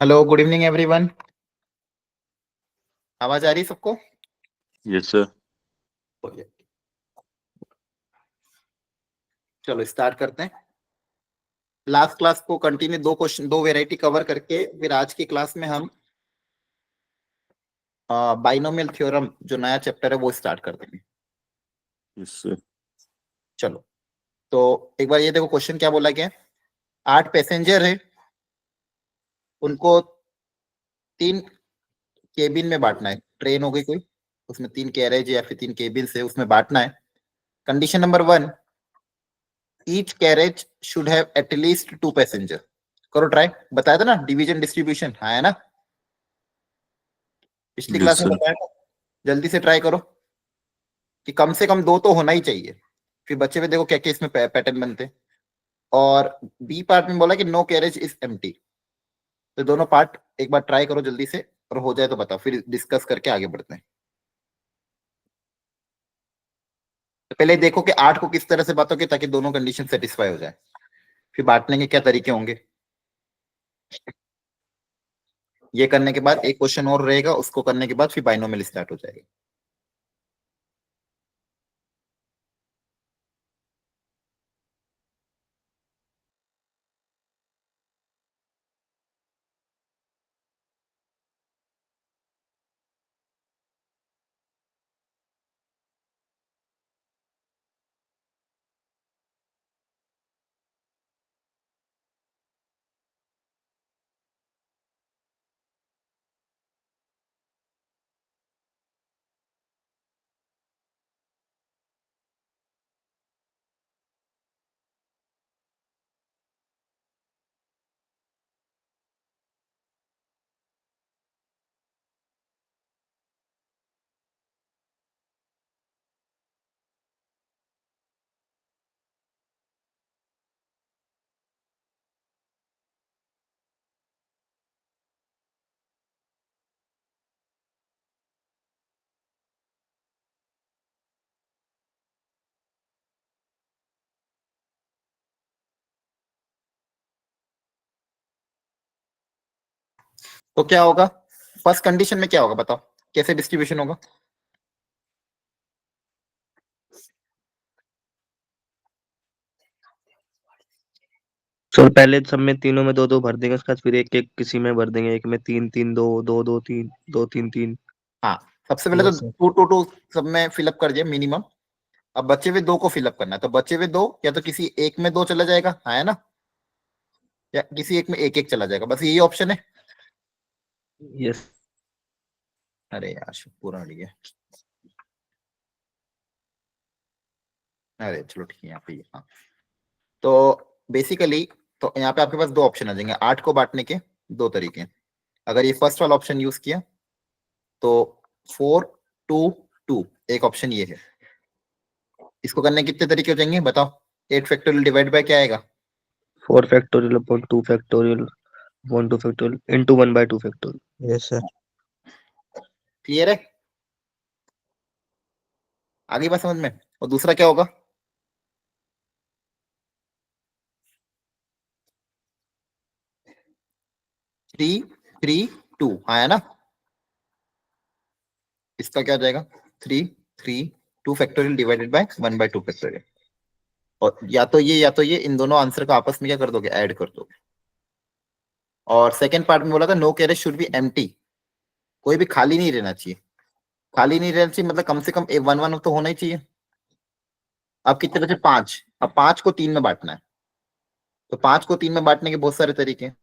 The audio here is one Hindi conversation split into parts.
Hello, good evening everyone. आवाज आ रही है सबको? Yes sir. चलो स्टार्ट करते हैं। लास्ट क्लास को कंटिन्यू दो क्वेश्चन, दो वेराइटी कवर करके फिर आज की क्लास में हम बाइनोमियल थ्योरम जो नया चैप्टर है वो स्टार्ट कर देंगे। Yes sir. चलो, तो एक बार ये देखो क्वेश्चन क्या बोला गया है। 8 पैसेंजर है, उनको 3 केबिन में बांटना है। ट्रेन हो गई कोई, उसमें 3 कैरेज या फिर 3 केबिन है, उसमें बांटना है। Condition number 1, each carriage should have at least 2 passenger. करो ट्राई। बताया था ना डिवीजन डिस्ट्रीब्यूशन, हाँ है ना, पिछली यस क्लास में सर। बताया था। जल्दी से ट्राई करो कि कम से कम 2 तो होना ही चाहिए। फिर बच्चे में देखो क्या क्या इसमें पैटर्न बनते हैं। और बी पार्ट में बोला कि नो कैरेज इज एम्प्टी। तो दोनों पार्ट एक बार ट्राई करो जल्दी से, और हो जाए तो बताओ, फिर डिस्कस करके आगे बढ़ते हैं। तो पहले देखो कि 8 को किस तरह से बांटोगे ताकि दोनों कंडीशन सेटिस्फाई हो जाए। फिर बांटने के क्या तरीके होंगे, ये करने के बाद एक क्वेश्चन और रहेगा, उसको करने के बाद फिर बाइनोमियल स्टार्ट हो जाएगा। तो क्या होगा, फर्स्ट कंडीशन में क्या होगा बताओ, कैसे डिस्ट्रीब्यूशन होगा? सर पहले सब में तीनों में दो दो भर देंगे, उसके बाद फिर एक एक किसी में भर देंगे। एक में तीन तीन, दो दो दो तीन, दो तीन तीन। हाँ, सबसे पहले तो यस सर। 2 2 2 सब में फिलअप कर दिया मिनिमम। अब बचे हुए 2 को फिलअप करना है, तो बचे हुए 2 या तो किसी एक में 2 चला जाएगा, हाँ है ना, या किसी एक में एक एक चला जाएगा, बस यही ऑप्शन है। यस। अरे यार पूरा हट गया। अरे चलो ठीक है, यहाँ पे हाँ। तो बेसिकली तो यहाँ पे आपके पास 2 ऑप्शन आ जाएंगे 8 को बांटने के। 2 तरीके हैं। अगर ये फर्स्ट वाला ऑप्शन यूज किया तो 4 2 2 एक ऑप्शन ये है। इसको करने के कितने तरीके हो जाएंगे बताओ? 8 फैक्टोरियल डिवाइड बाय क्या आएगा? 4 factorial upon 2 factorial upon 2 factorial into 1/2 factorial. Yes sir. Clear है? आगे बात समझ में? और दूसरा क्या होगा? 3 3 2, हाँ है ना। इसका क्या हो जाएगा? 3 3 2 फैक्टोरियल डिवाइडेड बाय 1/2 फैक्टोरियल। और या तो ये इन दोनों आंसर को आपस में क्या कर दोगे, ऐड कर दोगे। और सेकंड पार्ट में बोला था no carriage should be empty, कोई भी खाली नहीं रहना चाहिए। खाली नहीं रहना चाहिए मतलब कम से कम 1 1 तो होना ही चाहिए। अब कितने बचे? 5। अब 5 को 3 में बांटना है, तो 5 को 3 में बांटने के बहुत सारे तरीके हैं।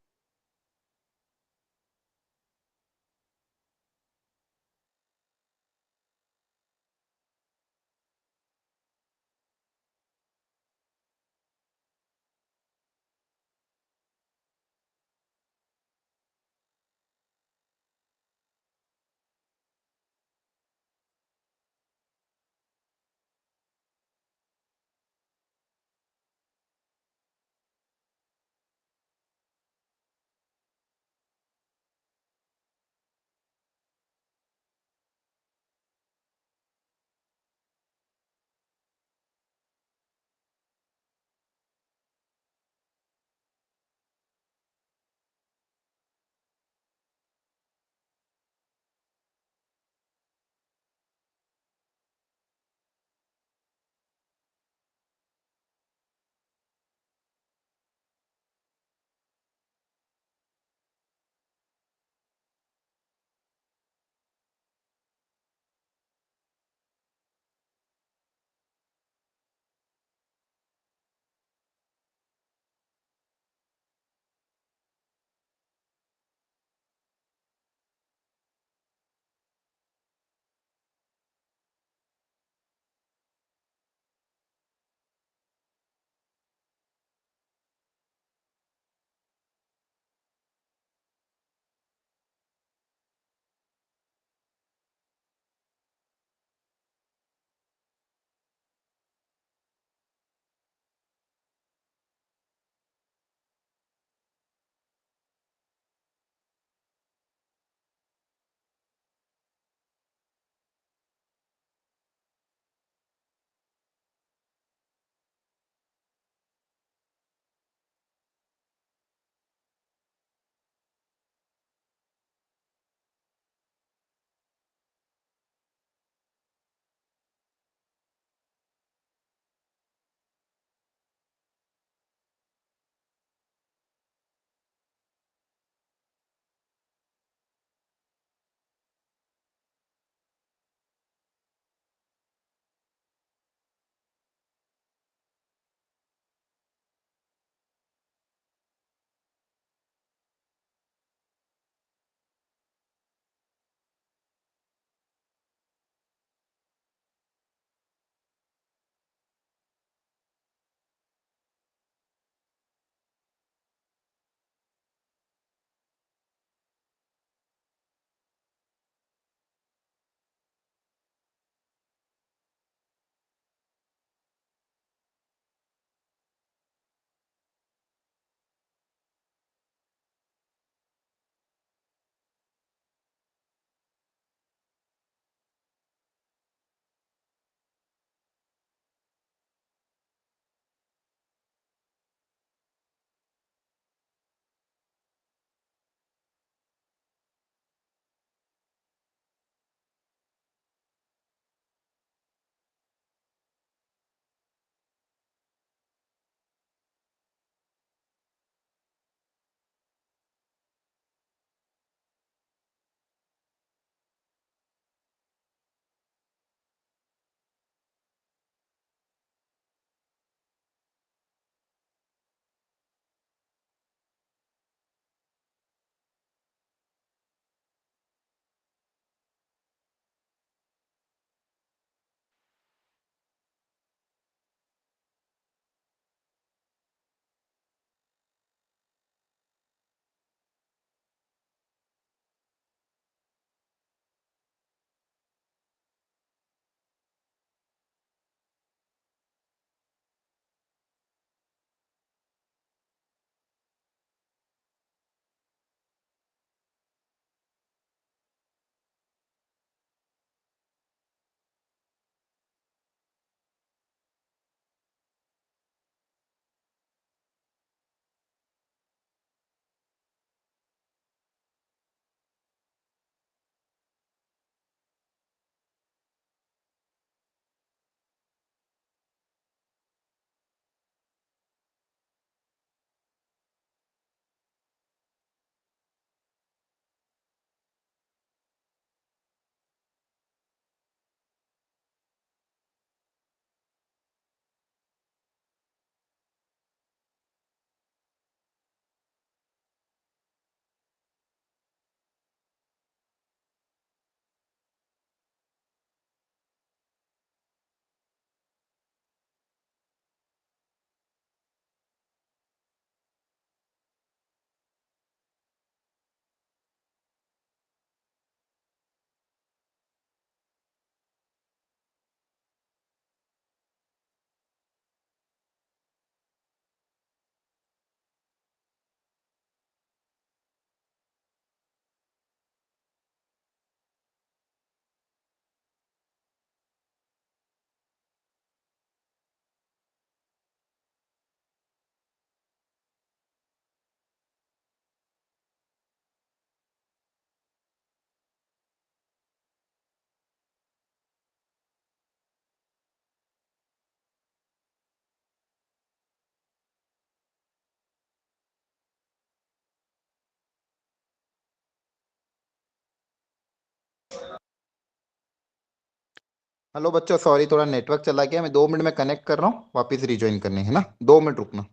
हेलो बच्चों, सॉरी थोड़ा नेटवर्क चला गया। मैं 2 मिनट में कनेक्ट कर रहा हूँ, वापस रिज्वाइन करने है ना। 2 मिनट रुकना।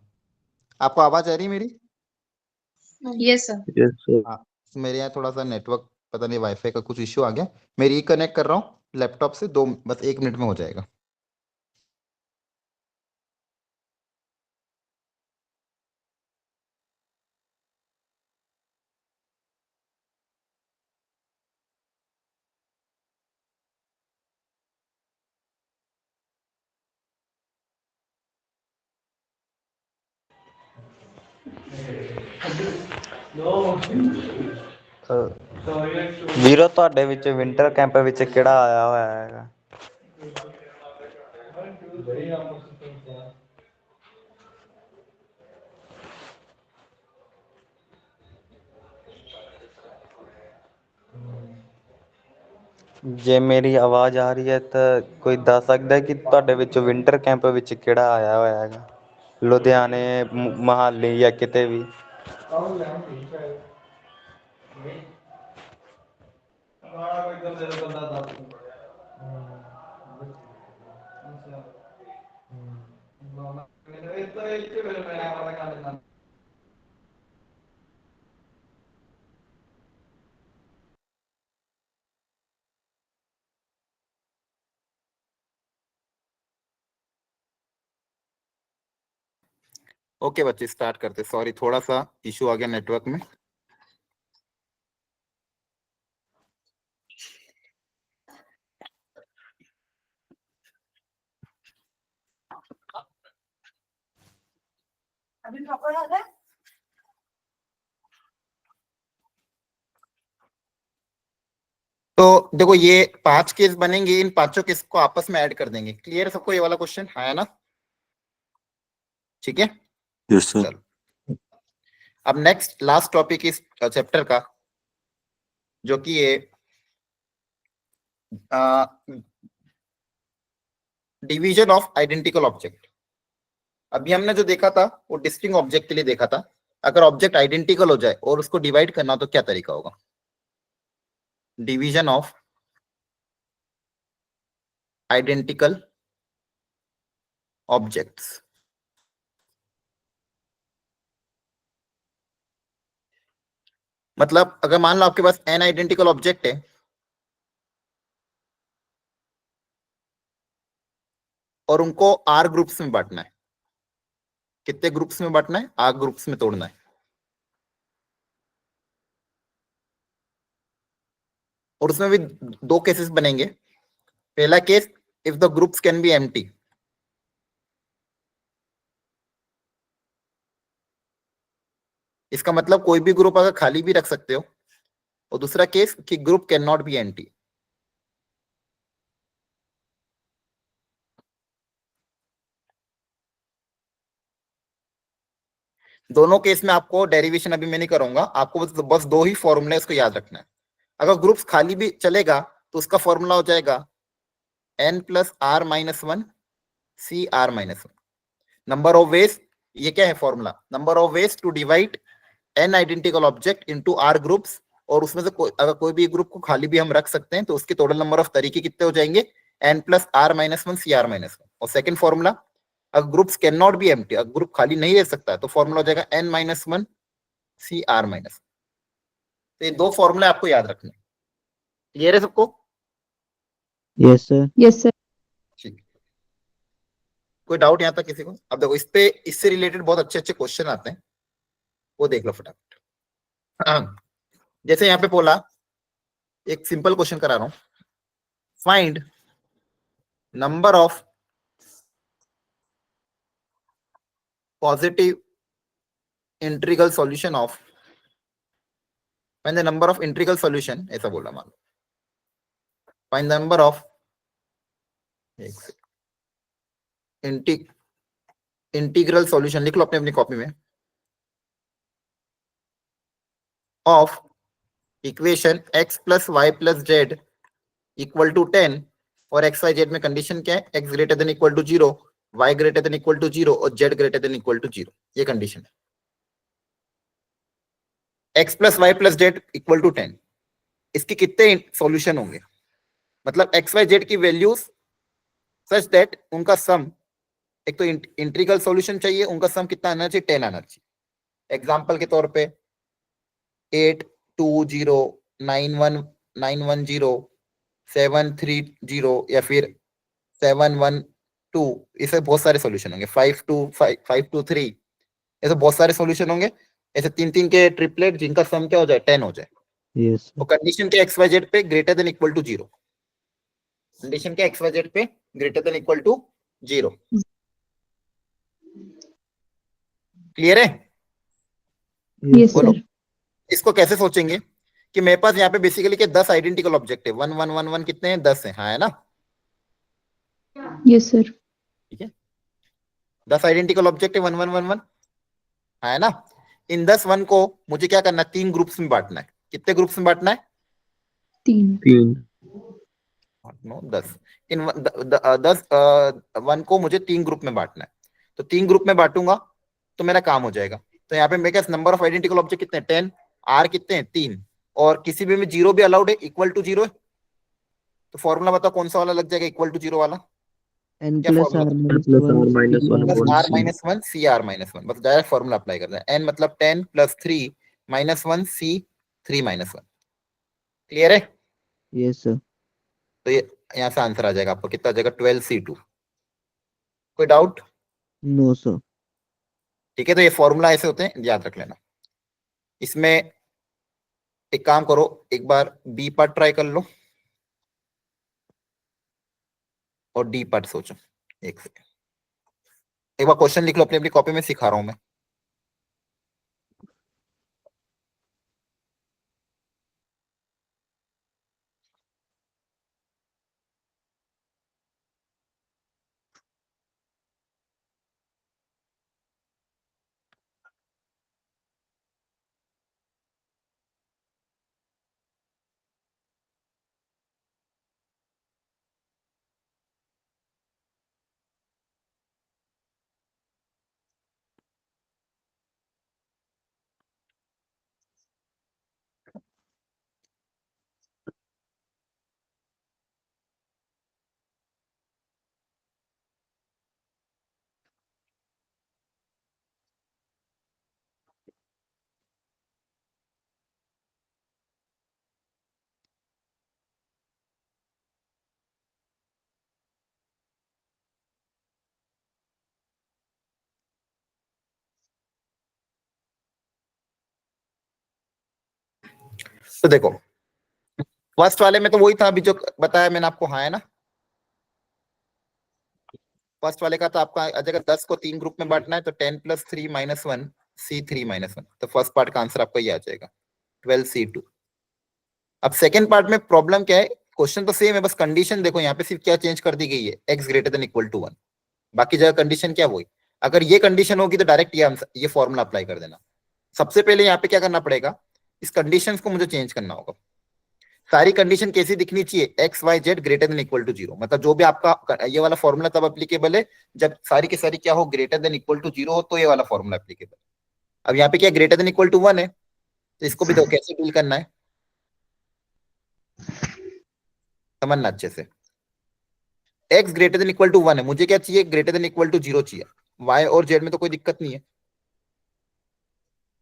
आपको आवाज आ रही है मेरी? Yes sir. Yes sir. हाँ, मेरे यहाँ थोड़ा सा नेटवर्क, पता नहीं वाईफाई का कुछ इश्यू आ गया। मैं रिकनेक्ट कर रहा हूँ लैपटॉप से। बस 1 मिनट में हो जाएगा। ਵੀਰੋ ਤੁਹਾਡੇ ਵਿੱਚ ਵਿੰਟਰ ਕੈਂਪ ਵਿੱਚ ਕਿਹੜਾ ਆਇਆ ਹੋਇਆ ਹੈਗਾ? ਜੇ ਮੇਰੀ ਆਵਾਜ਼ ਆ ਰਹੀ ਹੈ ਤਾਂ ਕੋਈ ਦੱਸ ਸਕਦਾ ਹੈ ਕਿ ਤੁਹਾਡੇ ਵਿੱਚ ਵਿੰਟਰ ਕੈਂਪ ਵਿੱਚ ਕਿਹੜਾ ਆਇਆ ਹੋਇਆ ਹੈਗਾ? ਲੁਧਿਆਣੇ, ਮਹਾਲੀ ਜਾਂ ਕਿਤੇ ਵੀ? ओके बच्चे, स्टार्ट करते। सॉरी थोड़ा सा इशू आ गया नेटवर्क में। तो देखो, ये 5 केस बनेंगे। इन 5 केस को आपस में ऐड कर देंगे। क्लियर सबको ये वाला क्वेश्चन है ना? ठीक है, Yes, sir. चलो। अब नेक्स्ट लास्ट टॉपिक इस चैप्टर का, जो कि ये डिवीजन ऑफ आइडेंटिकल ऑब्जेक्ट। अभी हमने जो देखा था वो डिस्टिंक्ट ऑब्जेक्ट के लिए देखा था। अगर ऑब्जेक्ट आइडेंटिकल हो जाए और उसको डिवाइड करना, तो क्या तरीका होगा? Division of identical objects. मतलब अगर मान लो आपके पास n आइडेंटिकल ऑब्जेक्ट है और उनको r ग्रुप्स में बांटना है। कितने ग्रुप्स में बांटना है? r ग्रुप्स में तोड़ना है। और उसमें भी 2 केसेस बनेंगे। पहला case, if the groups can be empty. इसका मतलब कोई भी ग्रुप अगर खाली भी रख सकते हो। और दूसरा केस कि group can not be empty. दोनों केस में आपको डेरिवेशन अभी मैं नहीं करूंगा। आपको बस 2 ही फॉर्मूले इसको याद रखना है। अगर ग्रुप्स खाली भी चलेगा तो उसका फॉर्मूला हो जाएगा n plus R minus 1 C R minus 1। Number of ways, ये क्या है फॉर्मूला? Number of ways to divide n identical object into r groups. और उसमें से अगर कोई भी ग्रुप को खाली भी हम रख सकते हैं तो उसके टोटल नंबर ऑफ तरीके कितने हो जाएंगे? n plus R minus 1 C R minus 1। और सेकंड फॉर्मूला, अगर groups can not be empty, अगर ग्रुप खाली नहीं रह सकता तो फॉर्मूला हो जाएगा n minus 1 C R minus. तो ये 2 फॉर्मूले आपको याद रखने। क्लियर है सबको? Yes sir. Yes sir. ठीक। कोई डाउट यहाँ तक किसी को? अब देखो, इससे रिलेटेड बहुत अच्छे अच्छे क्वेश्चन आते हैं, वो देख लो फटाफट। जैसे यहाँ पे बोला, एक सिंपल क्वेश्चन करा रहा हूं। Find number of positive integral solution of, find the number of integral solution, ऐसा बोला मान लो। Find the number of integral solution, लिख लो अपने अपनी कॉपी में, of equation x plus y plus z equal to 10 और एक्स वाई जेड में कंडीशन क्या है? x greater than equal to 0, y greater than equal to 0 और z greater than equal to 0। ये कंडीशन है। x plus y plus z equal to 10, इसके कितने सॉल्यूशन होंगे? मतलब एक्स वाई जेड की वैल्यूज सच दैट उनका सम, एक तो इंटीग्रल सॉल्यूशन चाहिए, उनका सम कितना आना चाहिए, 10 आना चाहिए। एग्जांपल के तौर पे 82091910730 या फिर 712, इसे बहुत सारे सॉल्यूशन होंगे, 523, ऐसे बहुत सारे सॉल्यूशन होंगे, ऐसे तीन तीन के ट्रिपलेट जिनका सम क्या हो जाए, 10 हो जाए। यस तो कंडीशन के एक्स वाई जेड पे greater than equal to 0, condition के एक्स वाई जेड पे greater than equal to 0। Clear है? Yes, बोलो। sir. इसको कैसे सोचेंगे कि मेरे पास यहाँ पे बेसिकली के 10 आइडेंटिकल ऑब्जेक्ट है, 1 1 1 1 कितने हैं, 10 है, हाँ है ना? Yes, sir. ठीक है, 10 आइडेंटिकल ऑब्जेक्ट है, 1 1 1 1, हाँ है ना? इन 10 1 को मुझे क्या करना है, 3 ग्रुप्स में बांटना है। कितने ग्रुप्स में बांटना है? 3. 3 नो 10। इन 10 1 को मुझे 3 ग्रुप में बांटना है, तो 3 ग्रुप में बांटूंगा तो मेरा काम हो जाएगा। तो यहाँ पे मेरे पास नंबर ऑफ आइडेंटिकल ऑब्जेक्ट कितने हैं, 10, आर कितने हैं, 3, और किसी भी में 0 भी अलाउड है, इक्वल टू 0 है। तो फॉर्मूला बताओ कौन सा वाला लग जाएगा, इक्वल टू 0 वाला? n क्या plus formula? r n minus plus r 1 minus 1 plus upon R c minus 1 C R minus 1, बस डायरेक्ट फॉर्मूला अप्लाई करना है। एन मतलब 10 प्लस 3 माइनस 1 सी 3 माइनस 1। क्लियर है? yes sir तो ये यहाँ से आंसर आ जाएगा आपको, कितना आ जाएगा, 12C2। कोई डाउट? no sir ठीक है, तो ये फॉर्मूला ऐसे होते हैं, याद रख लेना। इसमें एक काम करो, एक बार बी पार्ट ट्राई कर लो और डी पार्ट सोचो। एक सेकंड, एक बार क्वेश्चन लिख लो अपनी अपनी कॉपी में, सिखा रहा हूं मैं। तो देखो, फर्स्ट वाले में तो वही था अभी जो बताया मैंने आपको, हाँ है ना? फर्स्ट वाले का तो आपका अगर 10 को 3 ग्रुप में बांटना है तो 10 प्लस 3 माइनस 1 सी 3 माइनस 1, तो फर्स्ट पार्ट का आंसर आपका ये आ जाएगा 12C2। अब सेकंड पार्ट में प्रॉब्लम क्या है, क्वेश्चन तो सेम है, बस कंडीशन देखो यहाँ पे सिर्फ क्या चेंज कर दी गई है, x greater than equal to 1, बाकी जगह कंडीशन क्या वही। अगर ये कंडीशन होगी तो डायरेक्ट ये फॉर्मूला अप्लाई कर देना। सबसे पहले यहाँ पे क्या करना पड़ेगा, इस कंडीशंस को मुझे चेंज करना होगा। सारी कंडीशन कैसी दिखनी चाहिए, x y z greater than equal to 0, मतलब जो भी आपका ये वाला फॉर्मूला तब एप्लीकेबल है जब सारी की सारी क्या हो, ग्रेटर देन इक्वल टू 0 हो, तो ये वाला फॉर्मूला एप्लीकेबल। अब यहाँ पे क्या ग्रेटर देन इक्वल टू 1 है, तो इसको भी दो कैसे डील करना है, समझना अच्छे से। X greater than equal to 1 है, मुझे क्या चाहिए, ग्रेटर देन इक्वल टू 0 चाहिए। वाई और जेड में तो कोई दिक्कत नहीं है,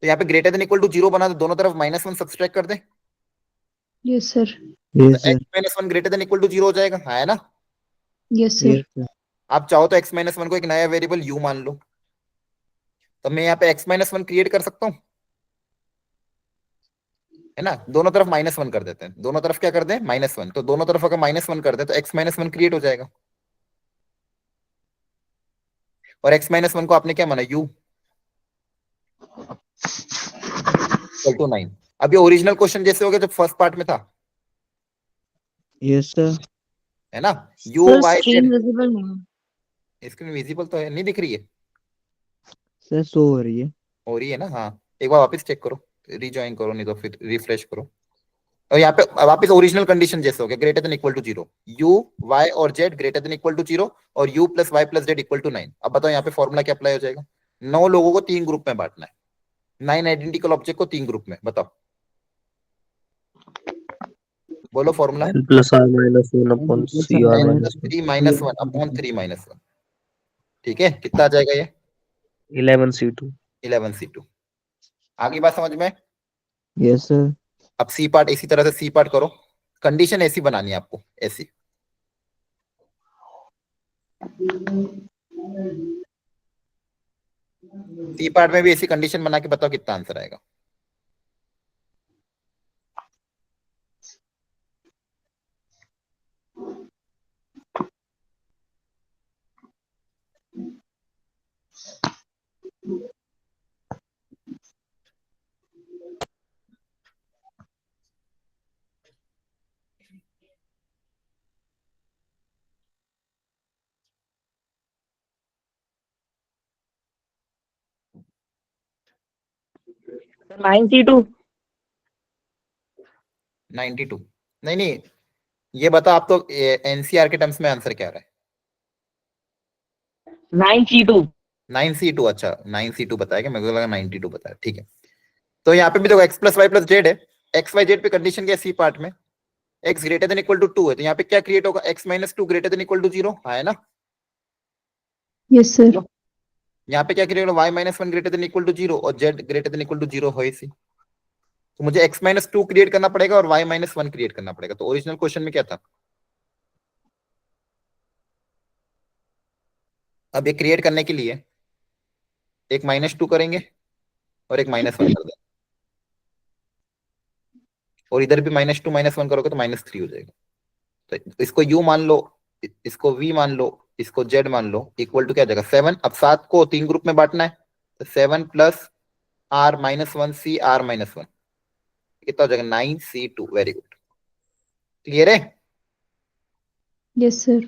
तो यहाँ पे ग्रेटर देन इक्वल टू 0 बना, तो दोनों तरफ -1 सब्सट्रैक्ट कर दे, Yes, sir. yes sir x minus 1 greater than equal to 0 हो जाएगा, हाँ है ना? Yes, sir. yes sir आप चाहो तो x माइनस 1 को एक नया वेरिएबल u मान लो, तो मैं यहाँ पे x माइनस 1 क्रिएट कर सकता हूँ, है ना? दोनों तरफ -1 कर देते हैं, दोनों तरफ क्या कर दें, -1, तो दोनों तरफ अगर -1 कर दे तो x माइनस 1 क्रिएट हो जाएगा। और x माइनस 1 को आपने क्या माना, u इक्वल टू 9। अब ये ओरिजिनल क्वेश्चन जैसे हो गया जब फर्स्ट पार्ट में था, yes sir है ना? u Sir, y screen z, visible नहीं है. स्क्रीन विजिबल तो है, नहीं दिख रही है, sir show हो रही है हो रही है ना? हाँ, एक बार वापस चेक करो, रिज्वाइन करो, नहीं तो फिर रिफ्रेश करो। और यहाँ पे वापस ओरिजिनल कंडीशन जैसे हो गया, greater than equal to 0, u y और z greater than equal to 0 और u plus y plus z equal to 9। अब बताओ यहाँ पे फॉर्मूला क्या अप्लाई हो जाएगा, 9 लोगों को 3 ग्रुप में बांटना है, 9 आइडेंटिकल ऑब्जेक्ट को 3 ग्रुप में, बताओ। बोलो formula. n plus r minus 1 upon c r minus 1 3 minus 1 upon 3 minus 1। ठीक है, कितना आ जाएगा ये? 11 c2। 11 C2। आगे बात समझ में? Yes, sir. अब सी पार्ट इसी तरह से सी पार्ट करो, कंडीशन ऐसी बनानी है आपको, ऐसी। सी पार्ट में भी ऐसी कंडीशन बना के बताओ कितना आंसर आएगा। नाइन सी टू 92 नहीं नहीं, ये बता आप तो एनसीआर के टर्म्स में आंसर क्या आ रहा है? 9C2 9C2। अच्छा 9C2 बताया, मेरे को लगा 92 बताया। ठीक है, तो यहाँ पे भी देखो x plus y plus z है, एक्स वाई जेड पे कंडीशन क्या है सी पार्ट में? x greater than equal to 2 है, तो यहाँ पे क्या क्रिएट होगा? x minus 2 greater than equal to 0 है ना? Yes, sir. यहाँ पे क्या क्रिएट होगा? y minus 1 greater than equal to 0 और z greater than equal to 0 हो इसी, तो मुझे x माइनस 2 क्रिएट करना पड़ेगा और y माइनस 1 क्रिएट करना पड़ेगा। तो ओरिजिनल क्वेश्चन में क्या था? अब ये क्रिएट करने के लिए एक -2 करेंगे और एक -1 कर देंगे, और इधर भी -2 -1 करोगे तो -3 हो जाएगा। तो इसको u मान लो, इसको v मान लो, इसको z मान लो, इक्वल टू क्या जाएगा? 7। अब 7 को 3 ग्रुप में बांटना है, तो 7 plus r minus 1 c r minus 1 कितना हो जाएगा? 9C2। वेरी गुड, क्लियर है? Yes, sir.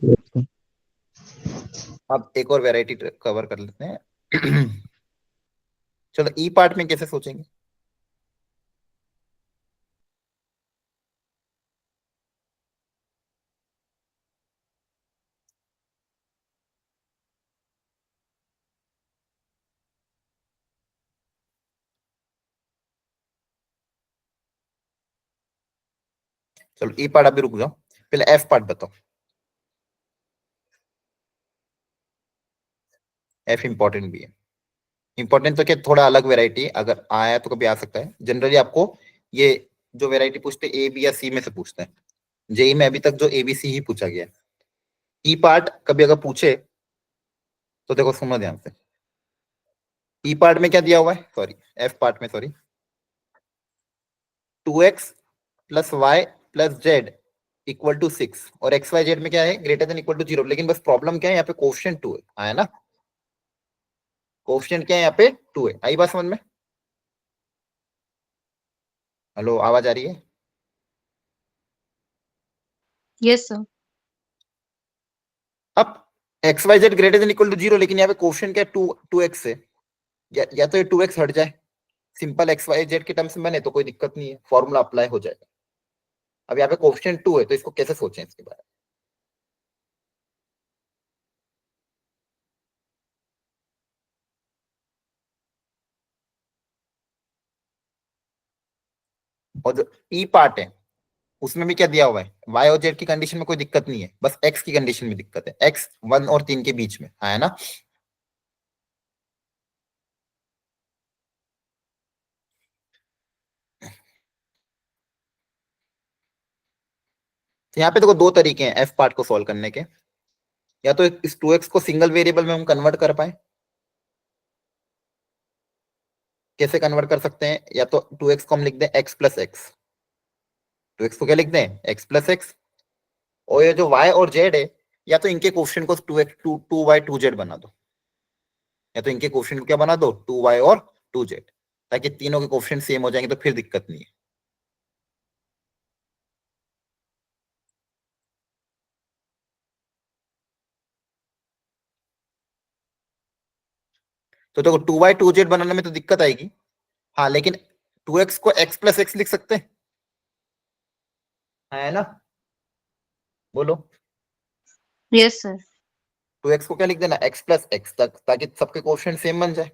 Yes, sir. अब एक और वेराइटी कवर कर लेते हैं। चलो ई पार्ट में कैसे सोचेंगे? चलो ई पार्ट अभी रुक जाओ, पहले एफ पार्ट बताओ। एफ इंपॉर्टेंट भी है, इंपॉर्टेंट तो क्या, थोड़ा अलग वेराइटी, अगर आया तो कभी आ सकता है। जनरली आपको ये जो वेराइटी पूछते हैं ए बी या सी में से पूछते हैं, जेई में अभी तक जो ए बी सी ही पूछा गया है। ई पार्ट कभी अगर पूछे तो देखो सुनो ध्यान से, ई पार्ट में क्या दिया हुआ है, सॉरी एफ पार्ट में, sorry 2x plus y plus z equal to 6, और एक्स वाई जेड में क्या है? Greater than equal to 0। लेकिन बस प्रॉब्लम क्या है, यहाँ पे कोएफिशिएंट 2 है, आया ना? कोएफिशिएंट क्या है यहाँ पे? 2 है। आई बात समझ में? हेलो, आवाज आ रही है? Yes, sir. अब x y z greater than equal to 0, लेकिन यहाँ पे कोएफिशिएंट क्या है? 2x है, या तो ये 2x हट जाए, सिंपल एक्स वाई जेड के टर्म्स में बने तो कोई दिक्कत नहीं है, फॉर्मूला अप्लाई हो जाएगा। अब यहाँ पे कोएफिशिएंट 2 है, तो इसको कैसे सोचें इसके बारे में? और जो ई पार्ट है उसमें भी क्या दिया हुआ है? वाई और जेड की कंडीशन में कोई दिक्कत नहीं है, बस एक्स की कंडीशन में दिक्कत है, एक्स 1 और 3 के बीच में, है ना? तो यहाँ पे देखो दो तरीके हैं एफ पार्ट को सॉल्व करने के, या तो इस 2x को सिंगल वेरिएबल में हम कन्वर्ट कर पाए, कैसे कन्वर्ट कर सकते हैं? या तो 2x को हम लिख दें x प्लस एक्स, 2x को क्या लिख दें? x प्लस एक्स, और ये जो y और z है, या तो इनके कोएफिशिएंट को 2x 2y 2z बना दो, या तो इनके कोएफिशिएंट को क्या बना दो? 2y और 2z, ताकि तीनों के कोएफिशिएंट सेम हो जाएंगे, तो फिर दिक्कत नहीं है। तो देखो 2y 2z बनाने में तो दिक्कत आएगी, हाँ, लेकिन 2x को x प्लस एक्स लिख सकते हैं, है ना? बोलो। Yes, sir. 2x को क्या लिख देना? x प्लस एक्स, ताकि सबके कोएफिशिएंट सेम बन जाए।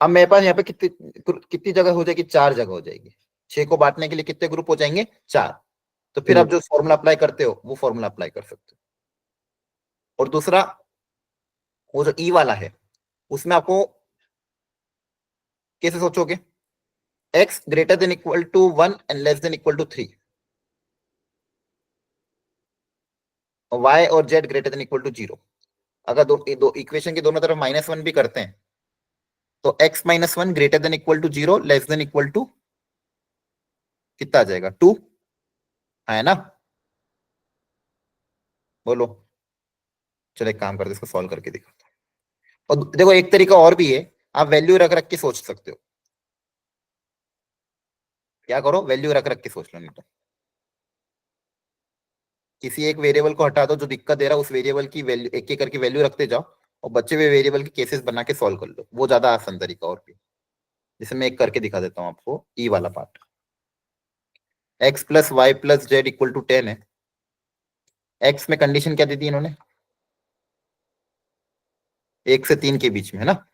अब मेरे पास यहाँ पे कितनी जगह हो जाएगी, 4 जगह हो जाएगी। 6 को बांटने के लिए कितने ग्रुप हो जाएंगे, 4। तो फिर आप जो फॉर्मूला अप्लाई करते हो वो फॉर्मूला अप्लाई कर सकते हो। और दूसरा वो जो ई वाला है उसमें आपको कैसे सोचोगे, x greater than equal to 1 and less than equal to 3, y और z greater than equal to 0। अगर दो इक्वेशन के दोनों तरफ -1 भी करते हैं तो x -1 greater than equal to 0 less than equal to कितना आ जाएगा, 2, है ना। बोलो, चलो एक काम करते इसको सॉल्व करके दिखाता हूं। और देखो एक तरीका और भी है, आप वैल्यू रख रख के सोच सकते हो। क्या करो, वैल्यू रख रख के सोच लो। नहीं तो किसी एक वेरिएबल को हटा दो जो दिक्कत दे रहा है, उस वेरिएबल की वैल्यू एक एक करके वैल्यू रखते जाओ और बचे हुए वेरिएबल के केसेस बना के सॉल्व कर लो। वो ज्यादा आसान तरीका और भी, जैसे मैं एक करके दिखा देता हूँ आपको। ई वाला part, x plus y plus z equal to 10 है। x में कंडीशन क्या दी थी इन्होंने, 1 से 3 के बीच में, है ना।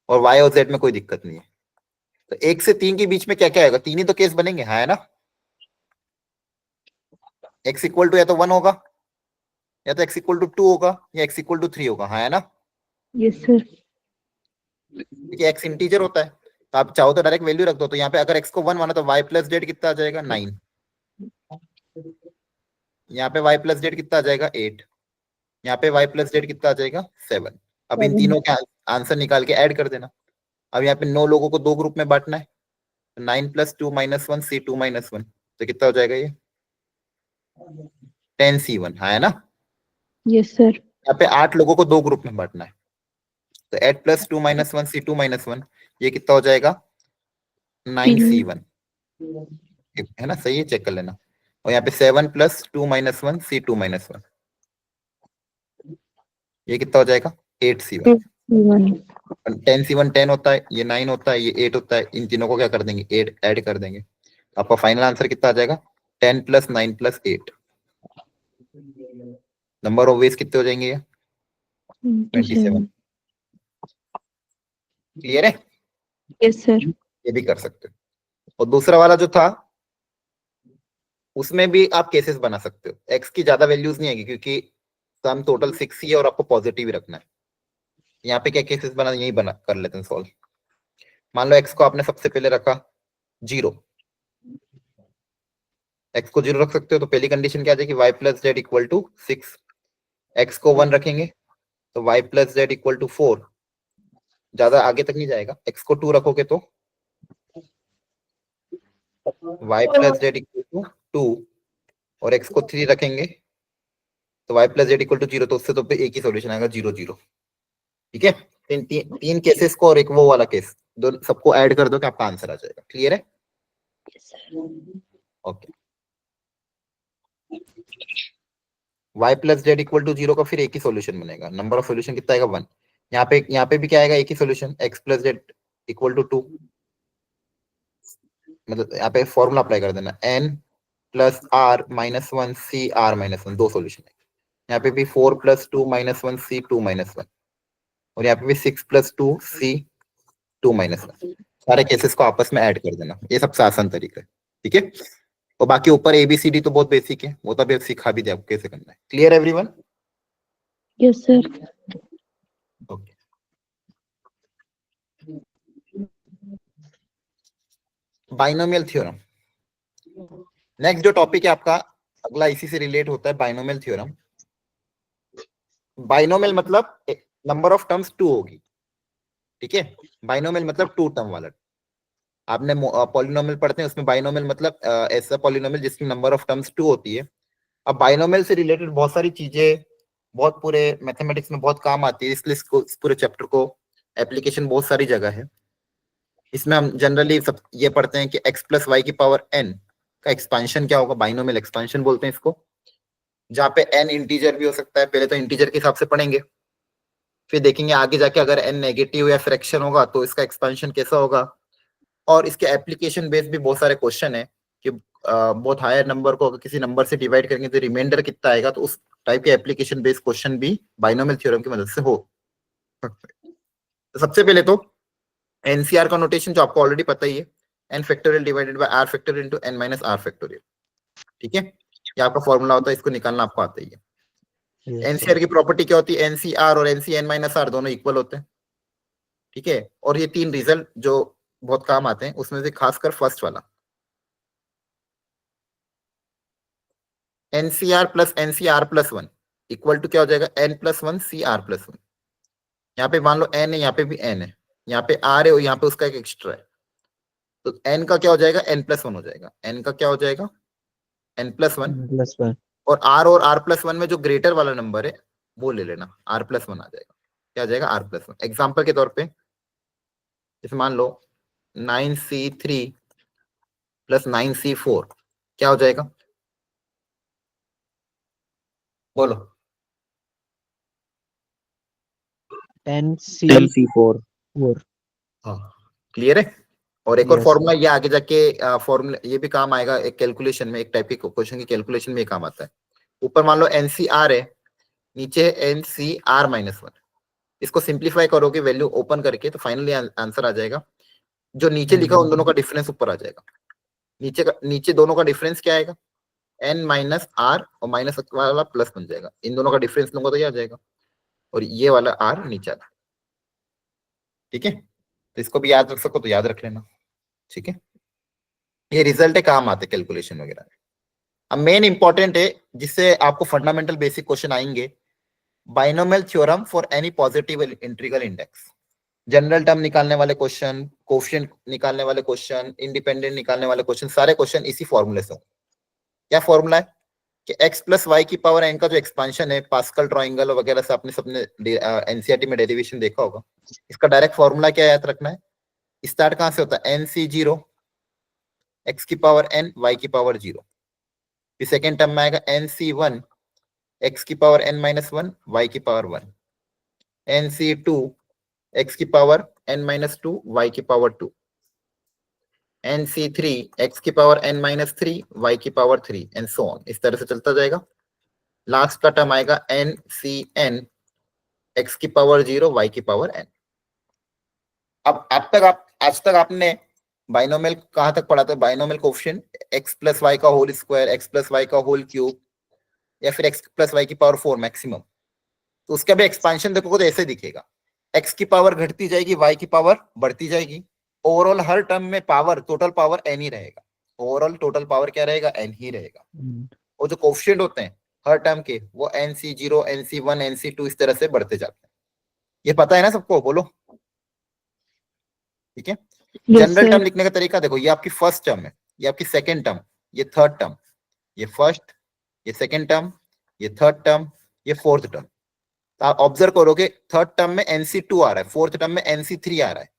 और y और z में कोई दिक्कत नहीं है। तो 1 से 3 के बीच में क्या क्या आएगा, 3 ही तो केस बनेंगे, है ना। x इक्वल टू या तो 1 होगा, या तो x इक्वल टू 2 होगा, या x इक्वल टू 3 होगा, है ना। Yes, sir. क्योंकि x इंटीजर होता है तो आप चाहो तो डायरेक्ट वैल्यू रख दो। तो यहाँ पे अगर x को 1 माना तो y प्लस जेड कितना आ जाएगा, 9। यहाँ पे y प्लस जेड कितना आ जाएगा, 8। यहाँ पे y प्लस जेड कितना आ जाएगा, 7। अब इन 7. तीनों के आंसर निकाल के ऐड कर देना। अब यहाँ पे 9 लोगों को 2 ग्रुप में बांटना है, 9 + 2 - 1 C2 - 1, तो कितना हो जाएगा ये, 10 C1, है ना। Yes, sir. यहाँ पे 8 लोगों को 2 ग्रुप में बांटना है, तो 8 + 2 - 1 C2 - 1, ये कितना हो जाएगा, 9 C1, है ना। सही है, चेक कर लेना। और यहाँ पे 7 + 2 - 1 C2 - 1, ये कितना हो जाएगा, 8 C1। 1. 10 C1 10 होता है, ये 9 होता है, ये 8 होता है। इन तीनों को क्या कर देंगे, 8 ऐड कर देंगे। आपका फाइनल आंसर कितना आ जाएगा, 10 + 9 + 8। नंबर ऑफ वेज कितने हो जाएंगे ये, 27। क्लियर है, Yes, sir. ये भी कर सकते हो। और दूसरा वाला जो था उसमें भी आप केसेस बना सकते हो। एक्स की ज्यादा वैल्यूज नहीं आएगी क्योंकि सम टोटल 6 ही है और आपको पॉजिटिव ही रखना है। यहाँ पे क्या केसेस बना, यही बना कर लेते हैं सॉल्व। मान लो एक्स को आपने सबसे पहले रखा 0, एक्स को 0 रख सकते हो तो पहली कंडीशन क्या आ जाएगी, y + z = 6। एक्स को 1 रखेंगे तो y + z = 4। ज्यादा आगे तक नहीं जाएगा। एक्स को 2 रखोगे तो y + z = 2, और एक्स को 3 रखेंगे तो y + z = 0। तो उससे तो एक ही सॉल्यूशन आएगा, 0 0। ठीक है, तीन केसेस को और एक वो वाला केस, दो सबको ऐड कर दो कि आपका आंसर आ जाएगा। क्लियर है, ओके। y + z = 0 का फिर एक ही सॉल्यूशन बनेगा। नंबर ऑफ सॉल्यूशन कितना आएगा, 1। यहाँ पे भी क्या आएगा, एक ही सॉल्यूशन, x + z = 2। मतलब यहाँ पे फॉर्मूला अप्लाई कर देना, n + r - 1 c r - 1, 2 solution है। यहाँ पे भी 4 + 2 - 1 c 2 - 1, और यहाँ पे भी 6 + 2 c 2 - 1। सारे केसेस को आपस में ऐड कर देना, ये सबसे आसान तरीका है। ठीक है, और बाकी ऊपर ABCD तो बहुत बेसिक है, वो तो अभी सिखा भी दिया आपको कैसे करना है। Clear everyone, Yes, sir. Okay. Binomial theorem, next जो टॉपिक है आपका अगला, इसी से रिलेट होता है, बाइनोमियल थ्योरम। बाइनोमियल मतलब नंबर ऑफ टर्म्स 2 होगी। ठीक है, बाइनोमियल मतलब 2 टर्म वाला। आपने पॉलिनोमियल पढ़ते हैं, उसमें बाइनोमियल मतलब ऐसा पॉलिनोमियल जिसकी नंबर ऑफ टर्म्स 2 होती है। अब बाइनोमियल से रिलेटेड बहुत सारी चीजें, बहुत पूरे मैथमेटिक्स में बहुत काम आती है, इसलिए इस पूरे चैप्टर को एप्लीकेशन बहुत सारी जगह है। इसमें हम जनरली सब ये पढ़ते हैं कि x + y की पावर n का एक्सपांशन क्या होगा, बाइनोमियल एक्सपांशन बोलते हैं इसको, जहाँ पे n इंटीजर भी हो सकता है। पहले तो इंटीजर के हिसाब से पढ़ेंगे, फिर देखेंगे आगे जाके अगर n नेगेटिव या फ्रैक्शन होगा तो इसका एक्सपांशन कैसा होगा। और इसके एप्लीकेशन बेस्ड भी बहुत सारे क्वेश्चन है कि बहुत हायर नंबर को अगर किसी नंबर से डिवाइड करेंगे तो रिमाइंडर कितना आएगा, तो उस टाइप के एप्लीकेशन बेस्ड क्वेश्चन भी बाइनोमियल थ्योरम की मदद से हो सकते हैं। तो सबसे पहले तो एनसीआर का नोटेशन जो आपको ऑलरेडी पता ही है, n factorial divided by r factorial into n minus r factorial. ठीक है, ये आपका फॉर्मूला होता है, इसको निकालना आपको आता ही है। एनसीआर की प्रॉपर्टी क्या होती है, एनसीआर और एनसीएन माइनस आर दोनों इक्वल होते हैं। ठीक है, और ये तीन रिजल्ट जो बहुत काम आते हैं, उसमें से खासकर फर्स्ट वाला nCr plus nCr plus 1 equal to क्या हो जाएगा, n plus 1 C r plus 1। यहाँ पे मान लो एन है, यहाँ पे भी एन है, यहाँ पे आर है और यहाँ पे उसका एक एक्स्ट्रा है, तो एन का क्या हो जाएगा, एन प्लस 1 हो जाएगा। एन का क्या हो जाएगा, एन प्लस 1, +1 और आर प्लस 1 में जो ग्रेटर वाला नंबर है वो ले लेना, आर प्लस 1 आ जाएगा। क्या आ जाएगा, आर प्लस 1। एग्जाम्पल के तौर पे जैसे मान लो 9C3 प्लस 9C4 क्या हो जाएगा, बोलो। 10C 10C4 4 हाँ, क्लियर है। और एक और Yes, फॉर्मूला ये आगे जाके फॉर्मूला ये भी काम आएगा, एक कैलकुलेशन में, एक टाइप के क्वेश्चन की कैलकुलेशन में ये काम आता है। ऊपर मान लो एनसीआर है, नीचे है एनसीआर माइनस 1। इसको सिंप्लीफाई करोगे वैल्यू ओपन करके तो फाइनली आंसर आ जाएगा। जो नीचे लिखा उन दोनों का डिफरेंस ऊपर आ जाएगा। नीचे दोनों का डिफरेंस क्या आएगा, एन माइनस आर और माइनस वाला प्लस बन जाएगा। इन दोनों का डिफरेंस लूंगा तो ये आ जाएगा, और ये वाला आर नीचे आ जाएगा। ठीक है, तो इसको भी याद रख सको तो याद रख लेना। ठीक है, ये रिजल्ट है, काम आते कैलकुलेशन वगैरह। अब मेन इंपॉर्टेंट है जिससे आपको फंडामेंटल बेसिक क्वेश्चन आएंगे, binomial theorem for any positive integral index. General term निकालने वाले क्वेश्चन, कोफिशिएंट निकालने वाले क्वेश्चन, इंडिपेंडेंट निकालने वाले क्वेश्चन, सारे क्वेश्चन इसी फॉर्मूले से होंगे। क्या फॉर्मूला है कि x प्लस वाई की पावर n का जो एक्सपांशन है, पास्कल ट्रायंगल वगैरह से आपने सबने एनसीईआरटी में डेरिवेशन देखा होगा। इसका डायरेक्ट फॉर्मूला क्या याद रखना है, स्टार्ट कहां से होता है, nc0 x की पावर n y की पावर 0। फिर सेकेंड टर्म में आएगा nc1 x की पावर n माइनस 1 y की पावर 1, nc2 x की पावर n माइनस 2 y की पावर 2, nc3 x की पावर n माइनस 3 y की पावर 3 एंड सो ऑन। इस तरह से चलता जाएगा। लास्ट का टर्म आएगा ncn x की पावर 0 y की पावर n। अब आज तक आपने बाइनोमियल कहां तक पढ़ा था, binomial coefficient x plus y का whole square, x plus y का होल क्यूब, या फिर x प्लस वाई की पावर 4 मैक्सिमम। तो उसका भी एक्सपांशन देखोगे तो ऐसे दिखेगा, x की पावर घटती जाएगी, y की पावर बढ़ती जाएगी। ओवरऑल हर टर्म में पावर, टोटल पावर n ही रहेगा। ओवरऑल टोटल पावर क्या रहेगा, n ही रहेगा। और जो कोफिशिएंट होते हैं हर टर्म के, वो nc0 nc1 nc2 इस तरह से बढ़ते जाते हैं। ये पता है ना सबको, बोलो। ठीक है, Yes, जनरल sir. टर्म लिखने का तरीका देखो, ये आपकी फर्स्ट टर्म है, ये आपकी सेकंड टर्म, ये थर्ड टर्म, ये फर्स्ट, ये सेकंड टर्म, ये थर्ड टर्म, ये फोर्थ टर्म। तो आप ऑब्जर्व करोगे थर्ड टर्म में nc2 आ रहा है, फोर्थ टर्म में nc3 आ रहा है,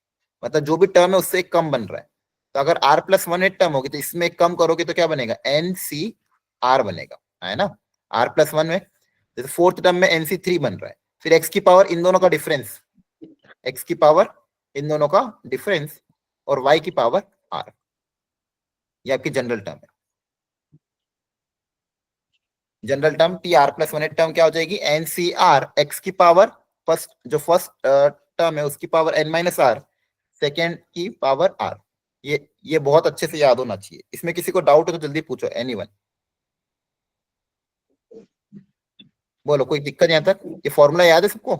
मतलब जो भी टर्म है उससे एक कम बन रहा है। तो अगर r प्लस 1 टर्म होगी तो इसमें एक कम करोगे तो क्या बनेगा, ncr बनेगा, है ना। r प्लस 1 में जैसे फोर्थ टर्म में nc3 बन रहा है, फिर x की पावर इन दोनों का डिफरेंस, x की पावर इन दोनों का डिफरेंस और y की पावर r, ये आपकी जनरल टर्म है। General term t r plus 1 term क्या हो जाएगी, एनसीआर एक्स की पावर फर्स्ट, जो फर्स्ट टर्म है उसकी power n minus r, second की पावर r। ये बहुत अच्छे से याद होना चाहिए। इसमें किसी को डाउट हो तो जल्दी पूछो, एनीवन। बोलो, कोई दिक्कत यहाँ तक, ये फॉर्मूला याद है सबको,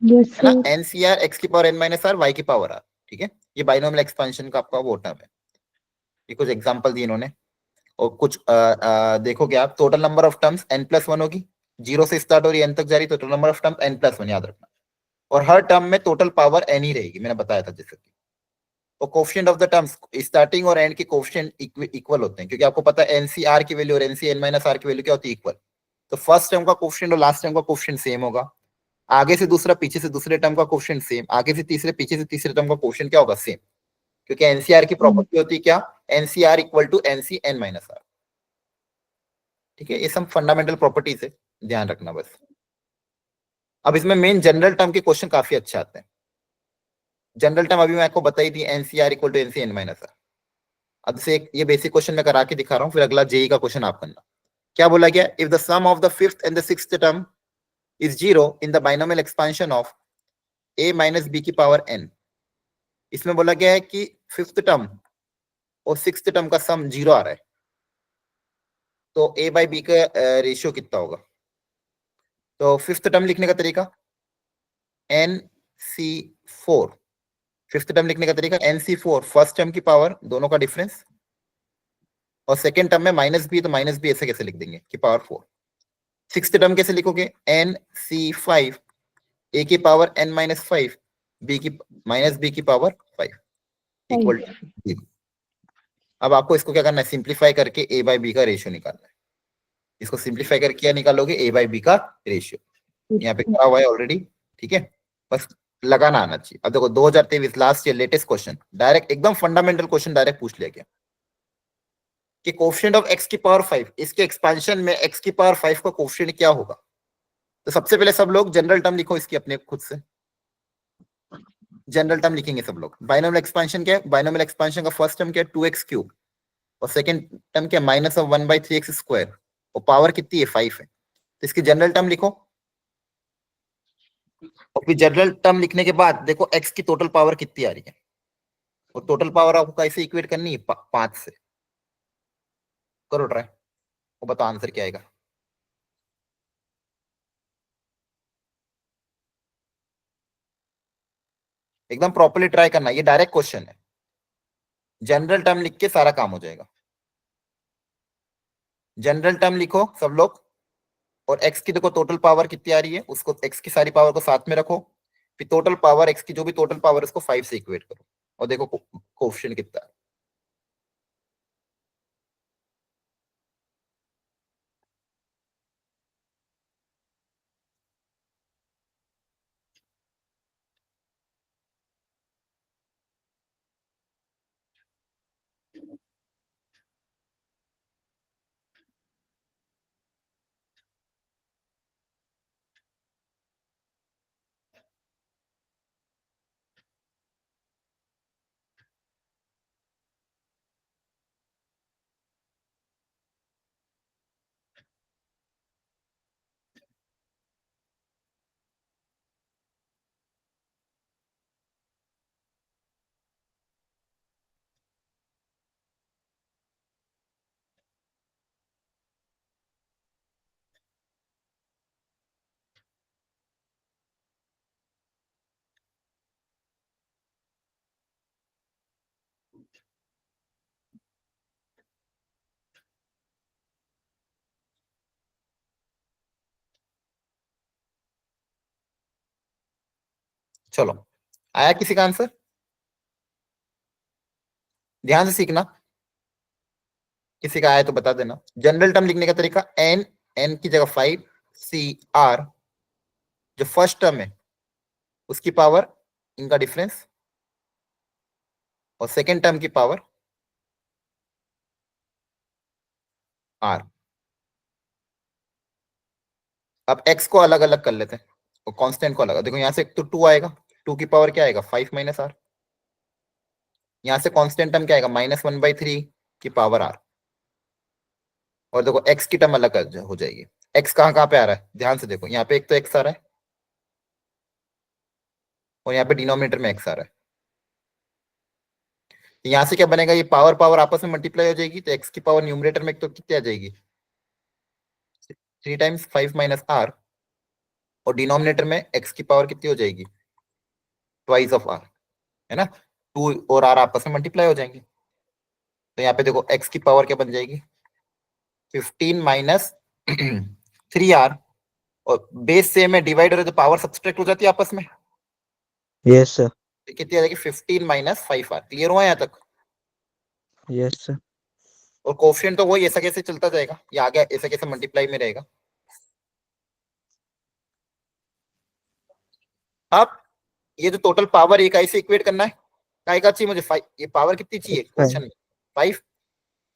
Yes, है ना। sir. एनसीआर एक्स की power n minus r y की पावर r। ठीक है, ये बाइनोमियल एक्सपेंशन का आपका वो टर्म है। ये कुछ एग्जांपल दिए इन्होंने, और कुछ देखोगे आप, total number of terms n plus 1 होगी, 0 से स्टार्ट हो रही है n तक जा रही, तो total number of terms n plus 1 याद रखना। और हर टर्म में टोटल पावर n ही रहेगी, मैंने बताया था जैसे कि। और coefficient of the terms starting और एंड के कोफिशिएंट इक्वल होते हैं, क्योंकि आपको पता है एनसीआर की वैल्यू और एनसीएन माइनस आर की वैल्यू क्या होती है, इक्वल। तो फर्स्ट टर्म का कोफिशिएंट और लास्ट टर्म का कोफिशिएंट सेम होगा, आगे से दूसरा, पीछे से दूसरे टर्म का कोफिशिएंट सेम, आगे से तीसरे, पीछे से तीसरे टर्म का कोफिशिएंट क्या होगा, सेम। क्योंकि एनसीआर की प्रॉपर्टी होती है क्या, nCr equal to nCn minus r. ठीक है, ये सब फंडामेंटल प्रॉपर्टीज है, ध्यान रखना बस। अब इसमें मेन जनरल टर्म के क्वेश्चन काफी अच्छे आते हैं। जनरल टर्म अभी मैं आपको बताई थी, nCr equal to nCn minus r. अब से ये बेसिक क्वेश्चन मैं करा के दिखा रहा हूँ, फिर अगला जेई का क्वेश्चन आप करना। क्या बोला गया, if the sum of the fifth and the sixth term is 0 in the binomial expansion of a minus b की पावर n। इसमें बोला गया है कि फिफ्थ टर्म और सिक्स्थ टर्म का सम 0 आ रहा है, तो a बाई बी का रेशियो कितना होगा? तो फिफ्थ टर्म लिखने का तरीका NC4, फिफ्थ टर्म लिखने का तरीका NC4, फर्स्ट टर्म की पावर दोनों का डिफरेंस, और सेकेंड टर्म में माइनस बी, तो माइनस बी ऐसे कैसे लिख देंगे कि पावर 4। सिक्स्थ टर्म कैसे लिखोगे? NC5, a की पावर n माइनस 5, b की माइनस बी की पावर 5 इक्वल टू। अब आपको इसको क्या करना है? सिंप्लीफाई करके a बाई बी का रेशियो निकालना है। इसको सिंप्लीफाई करके क्या निकालोगे? a बाई बी का रेशियो। यहाँ पे करा हुआ है ऑलरेडी, ठीक है, बस लगाना आना चाहिए। अब देखो 2023 last year latest question, direct एकदम फंडामेंटल क्वेश्चन डायरेक्ट पूछ लिया गया कि कोफिशिएंट ऑफ x की पावर 5, इसके एक्सपेंशन में x की पावर 5 का कोफिशिएंट क्या होगा? तो सबसे पहले सब लोग जनरल टर्म लिखो इसकी अपने खुद से, जनरल टर्म लिखेंगे सब लोग। बाइनोमियल एक्सपेंशन क्या है? बाइनोमियल एक्सपेंशन का फर्स्ट टर्म क्या है? 2x क्यूब, और सेकंड टर्म क्या है? माइनस ऑफ 1/3x स्क्वायर, और पावर कितनी है? 5 है। तो इसकी जनरल टर्म लिखो, और फिर जनरल टर्म लिखने के बाद देखो x की टोटल पावर कितनी आ रही है, और टोटल पावर आपको कैसे इक्वेट करनी है? 5 से। करो ट्राई, और बताओ आंसर क्या आएगा। एकदम प्रॉपर्ली ट्राई करना, ये डायरेक्ट क्वेश्चन है। जनरल टर्म लिख के सारा काम हो जाएगा। जनरल टर्म लिखो सब लोग, और x की देखो टोटल पावर कितनी आ रही है, उसको x की सारी पावर को साथ में रखो, फिर टोटल पावर x की जो भी टोटल पावर है उसको 5 से इक्वेट करो, और देखो कोएफिशिएंट कितना है। चलो, आया किसी का आंसर? ध्यान से सीखना, किसी का आया तो बता देना। जनरल टर्म लिखने का तरीका n की जगह 5 CR, जो फर्स्ट टर्म है उसकी पावर, इनका डिफरेंस, और सेकेंड टर्म की पावर R। अब x को अलग अलग कर लेते हैं और कांस्टेंट को अलग। देखो यहाँ से तो 2 आएगा, 2 की पावर क्या आएगा? 5 माइनस R। यहाँ से कांस्टेंट टर्म क्या आएगा? -1/3 की पावर R। और देखो x की टर्म अलग हो जाएगी। x कहाँ कहाँ पे आ रहा है? ध्यान से देखो, यहाँ पे एक तो x आ रहा है, और यहाँ पे डिनोमिनेटर में x आ रहा है। यहाँ से क्या बनेगा? ये पावर पावर आपस में मल्टीप्लाई हो जाएगी, तो x की पावर न्यूमरेटर में तो कितनी आ जाएगी? 3 टाइम्स 5 माइनस R, और डिनोमिनेटर में x की पावर कितनी हो जाएगी? ट्वाइस ऑफ R, है ना? 2 और R आपस में मल्टीप्लाई हो जाएंगे, तो यहाँ पे देखो x की पावर क्या बन जाएगी? 15 माइनस 3R, और बेस सेम है, डिवाइड हो रहा है तो पावर सब्सट्रैक्ट हो जाती है आपस में। Yes sir. कितनी आ जाएगी? 15 माइनस 5R। क्लियर हुआ यहाँ तक? Yes sir. और कोफिशिएंट तो वही ऐसा कैसे चलता जाएगा, ये आगे ऐसा कैसे मल्टीप्लाई में रहेगा। अब ये जो टोटल पावर, एक ऐसे इक्वेट करना है, काय का चाहिए मुझे? 5। ये पावर कितनी चाहिए क्वेश्चन में? 5।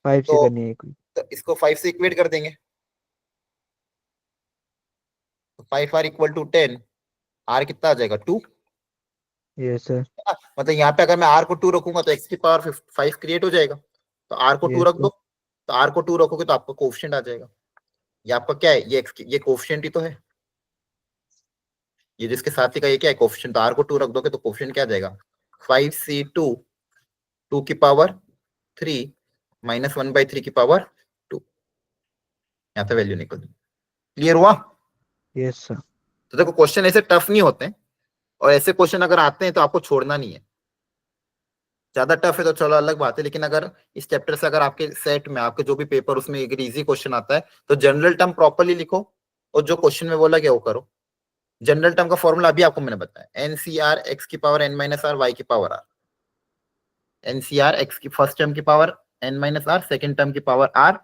5 से तो, करनी है कोई। तो इसको 5 से इक्वेट कर देंगे, तो 5R इक्वल टू 10। R कितना आ जाएगा? 2। Yes sir. मतलब यहाँ पे अगर मैं R को 2 रखूंगा तो x की पावर 5 क्रिएट हो जाएगा, तो R को 2 Yes, रख दो, तो R को 2 रखोगे तो आपका कोफिशिएंट आ जाएगा। ये आपका क्या है? ये x ये कोफिशिएंट ही तो है। ये जिसके साथ ही का ये क्या है कोफिशिएंट, तो आर को 2 रख दोगे तो कोफिशिएंट क्या आ जाएगा 5c2 2 की पावर 3 माइनस 1/3 की पावर 2, यहाँ पे वैल्यू निकल। क्लियर हुआ? Yes, sir. तो देखो क्वेश्चन ऐसे टफ नहीं होते हैं, और ऐसे क्वेश्चन अगर आते हैं तो आपको छोड़ना नहीं है। ज्यादा टफ है तो चलो अलग बात है, लेकिन अगर इस चैप्टर से अगर आपके सेट में आपके जो भी पेपर उसमें एक इजी क्वेश्चन आता है तो जनरल टर्म प्रॉपरली लिखो और जो क्वेश्चन में बोला गया वो करो। जनरल टर्म का फॉर्मूला अभी आपको मैंने बताया, एनसीआर एक्स की power n minus r y की पावर आर। एनसीआर एक्स की फर्स्ट टर्म की power n minus r, second term की पावर आर,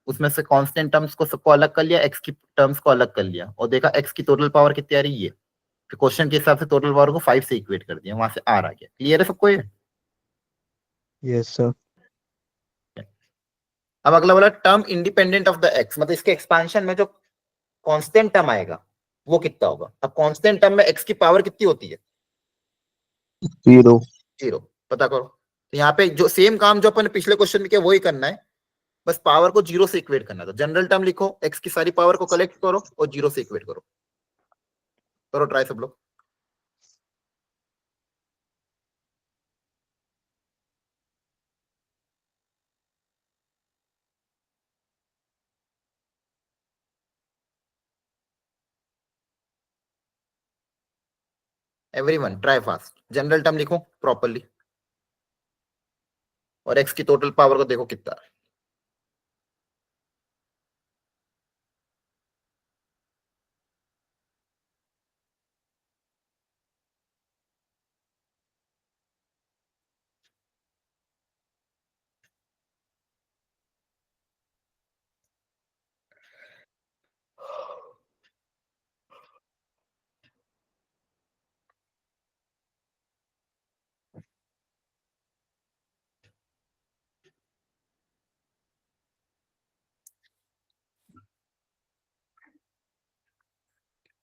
उसमें से कांस्टेंट टर्म्स को सबको अलग कर लिया, एक्स की टर्म्स को अलग कर लिया और देखा एक्स की टोटल पावर कितनी आ रही है, फिर क्वेश्चन के हिसाब से टोटल पावर को 5 से इक्वेट कर दिया, वहां से आर आ गया। क्लियर है सबको ये? Yes, sir. अब अगला वाला term independent of the x, मतलब इसके एक्सपांशन में जो कांस्टेंट टर्म आएगा वो कितना होगा। अब कांस्टेंट टर्म में एक्स की पावर कितनी होती है 0। 0, पता करो। तो यहाँ पे जो सेम काम जो अपन ने पिछले क्वेश्चन में किया वही करना है, बस पावर को 0 से इक्वेट करना। तो जनरल टर्म लिखो, एक्स की सारी पावर को कलेक्ट करो और 0 से इक्वेट करो। करो ट्राई सब लोग। Everyone try fast. General term लिखो प्रॉपरली और एक्स की टोटल पावर को देखो कितना है।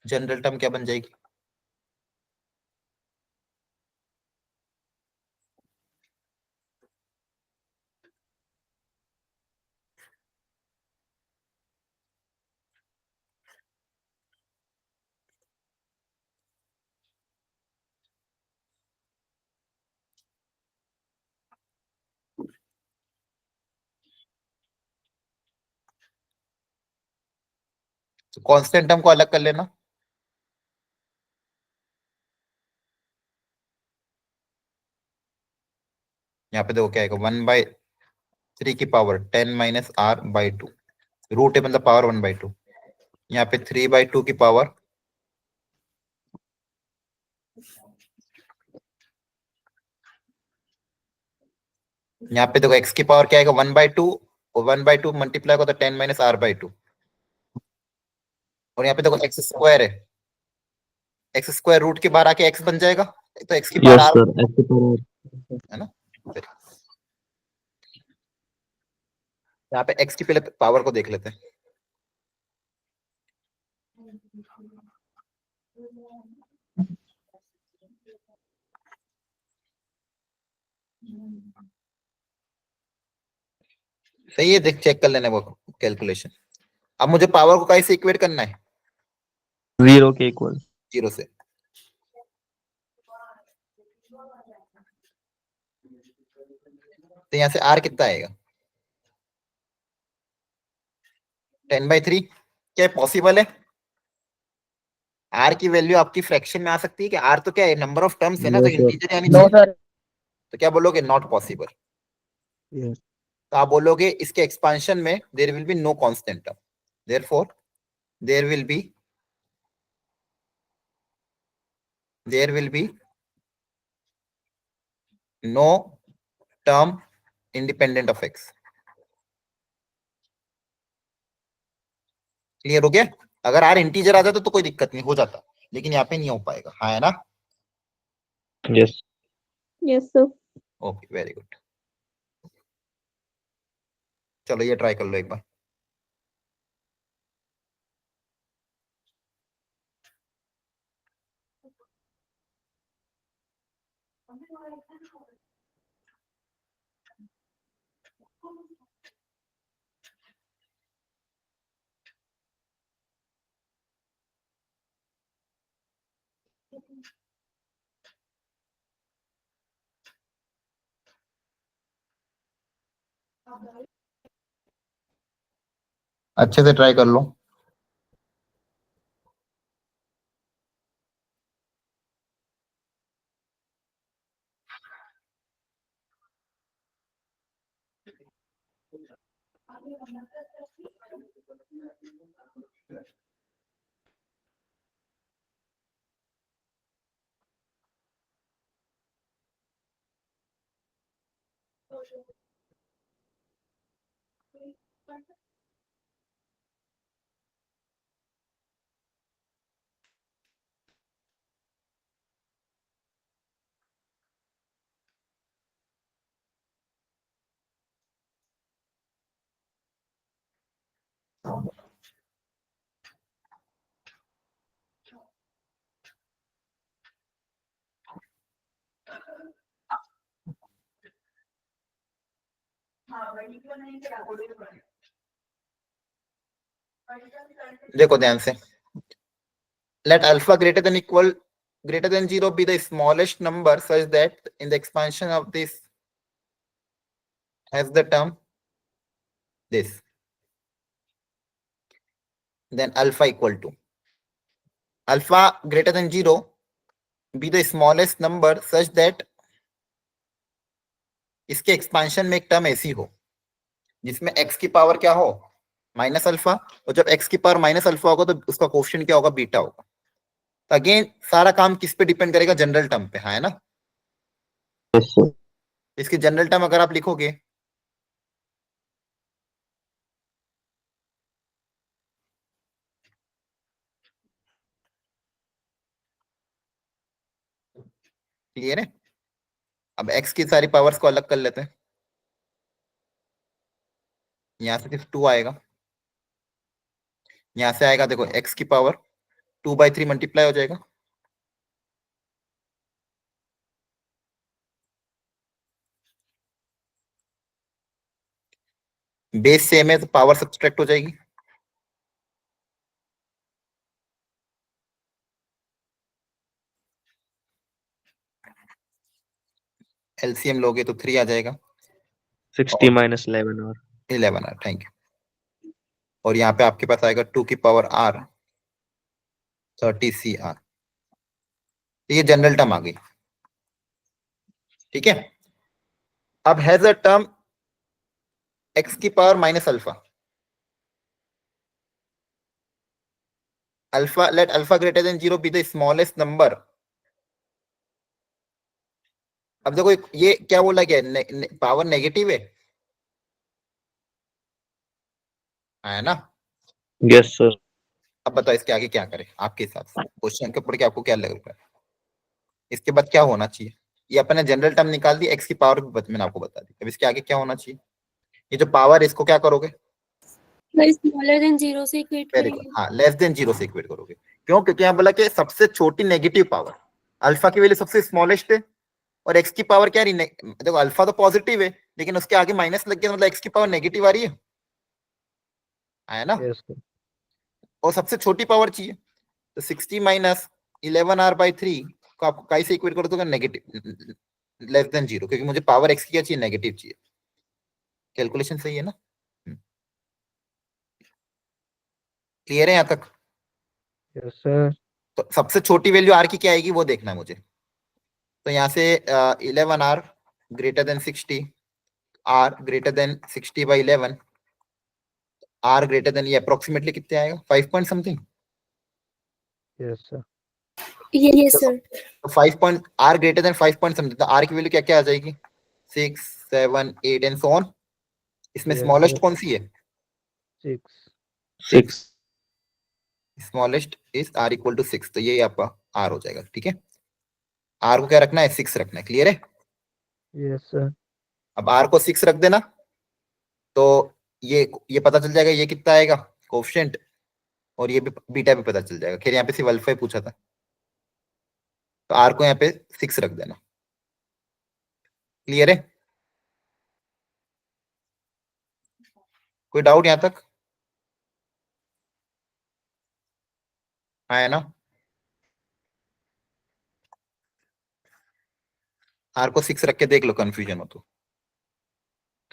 जनरल टर्म क्या बन जाएगी? तो कांस्टेंट टर्म को अलग कर लेना। यहाँ पे देखो क्या आएगा 1/3 की power 10 minus r by 2, root है मतलब पावर 1/2। यहाँ पे 3/2 की पावर यहाँ पे देखो एक्स की पावर क्या आएगा 1/2 और 1/2 मल्टीप्लाई होगा तो 10 माइनस आर बाई 2, और यहाँ पे देखो एक्स स्क्वायर है, एक्स स्क्वायर रूट के बाहर आके एक्स बन जाएगा, तो एक्स की power yes r sir, x की पावर है ना। फिर यहाँ पे एक्स की पहले पावर को देख लेते हैं। सही है, देख चेक कर लेना वो कैलकुलेशन। अब मुझे पावर को कैसे इक्वेट करना है 0 के इक्वल। 0 से। तो यहाँ से आर कितना आएगा 10/3। क्या पॉसिबल है आर की वैल्यू आपकी फ्रैक्शन में आ सकती है? कि आर तो क्या है नंबर ऑफ टर्म्स है ना, तो Yes, sir. इंटीजर यानी चाहिए। तो क्या बोलोगे नॉट पॉसिबल। Yes. तो आप बोलोगे इसके एक्सपांशन में there will be no constant term, therefore there will be no term independent of x. Clear हो गया? अगर आर इंटीजर आ जाता तो कोई दिक्कत नहीं, हो जाता, लेकिन यहाँ पे नहीं हो पाएगा। हाँ है ना? Yes. Yes, sir. Okay very good. चलो ये ट्राई कर लो एक बार। अच्छे से ट्राई कर लो। देखो ध्यान से, let alpha greater than 0 be the smallest number such that in the expansion of this has the term this, then alpha equal to alpha greater than 0 be the smallest number such that इसके एक्सपांशन में एक टर्म ऐसी हो जिसमें x की पावर क्या हो, माइनस अल्फा, और जब x की पावर माइनस अल्फा होगा तो उसका कोएफिशिएंट क्या होगा, बीटा होगा। तो अगेन सारा काम किस पे डिपेंड करेगा, जनरल टर्म पे, है ना। Yes sir. इसकी जनरल टर्म अगर आप लिखोगे क्लियर है। अब x की सारी पावर्स को अलग कर लेते हैं, यहां से सिर्फ 2 आएगा, यहां से आएगा देखो x की पावर 2/3 मल्टीप्लाई हो जाएगा, बेस सेम है तो पावर सब्सट्रैक्ट हो जाएगी, एलसीएम लोगे तो 3 आ जाएगा, 60 माइनस 11 और 11 आर, थैंक यू। और यहाँ पे आपके पास आएगा 2 की पावर r 30 CR। ये जनरल टर्म आ गई, ठीक है। अब हैज अ टर्म x की power minus alpha, alpha, let alpha greater than 0 be the smallest number. अब देखो ये क्या बोला गया, पावर नेगेटिव है ना। Yes sir. अब बताओ इसके आगे क्या करें आपके हिसाब से, क्वेश्चन के ऊपर के आपको क्या लग रहा है, इसके बाद क्या होना चाहिए। ये अपने जनरल टर्म निकाल दी, x की पावर भी मैंने आपको बता दी, अब इसके आगे क्या होना चाहिए, ये जो पावर है इसको क्या करोगे, स्मॉलर देन 0 से इक्वेट वेरी गुड, करेंगे। हाँ लेस देन 0 से इक्वेट करोगे। क्यों, क्योंकि यहाँ बोला कि सबसे छोटी नेगेटिव पावर, अल्फा की वैल्यू सबसे स्मॉलेस्ट है और x की पावर क्या रही, देखो अल्फा तो पॉजिटिव है लेकिन उसके आगे माइनस लग गया, मतलब x की पावर नेगेटिव आ रही है ना। Yes, sir. और सबसे छोटी पावर चाहिए, तो 60 माइनस 11r/3 को आपको काई से इक्वेट कर दोगे, नेगेटिव लेस देन 0, क्योंकि मुझे पावर x की क्या चाहिए, नेगेटिव चाहिए। कैलकुलेशन सही है ना, क्लियर है यहाँ तक। Yes, sir. तो सबसे छोटी वैल्यू r की क्या आएगी वो देखना है मुझे। तो यहाँ से 11r greater than 60, r greater than 60/11, r greater than ये अप्रोक्सीमेटली कितने आएगा, 5 point something. Yes, sir. Yes sir. तो 5 point, r greater than 5 point something, तो r की वैल्यू क्या क्या आ जाएगी, 6, 7, 8 एंड सो ऑन। इसमें Yes, स्मॉलेस्ट sir. कौन सी है, 6. 6। Smallest is r equal to 6, तो ये आपका r हो जाएगा, ठीक है। r को क्या रखना है, 6 रखना है, क्लियर है। Yes, sir. अब r को 6 रख देना, तो ये पता चल जाएगा ये कितना आएगा कोएफिशिएंट, और ये भी बीटा भी पता चल जाएगा। खैर यहाँ पे सिर्फ अल्फा ही पूछा था, तो r को यहाँ पे 6 रख देना, क्लियर है। कोई डाउट यहाँ तक, हाँ है ना। आर को 6 रख के देख लो, कंफ्यूजन हो तो।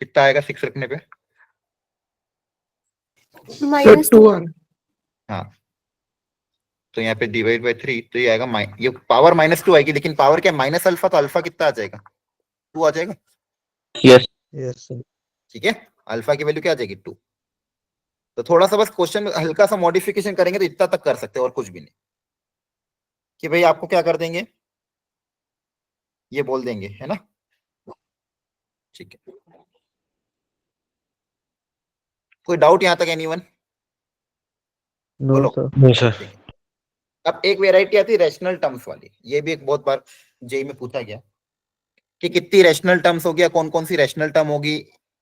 कितना आएगा 6 रखने पे? -2 हाँ, तो यहाँ पे डिवाइड बाय 3, तो ये आएगा ये पावर -2 आएगी, लेकिन पावर क्या माइनस अल्फा, तो अल्फा कितना आ जाएगा? 2 आ जाएगा। Yes Yes, sir. ठीक है, अल्फा की वैल्यू क्या आ जाएगी? 2। तो थोड़ा सा बस क्वेश्चन में हल्का सा मॉडिफिकेशन करेंगे तो इतना तक कर सकते हैं, और कुछ भी नहीं। कि भाई आपको क्या कर देंगे, ये बोल देंगे, है ना? ठीक है, कोई डाउट यहां तक एनीवन? No, बोलो। sir. No, sir. अब एक वेराइटी आती है रैशनल टर्म्स वाली, ये भी एक बहुत बार जेई में पूछा गया कि कितनी रैशनल टर्म्स होगी, या कौन कौन सी रैशनल टर्म होगी।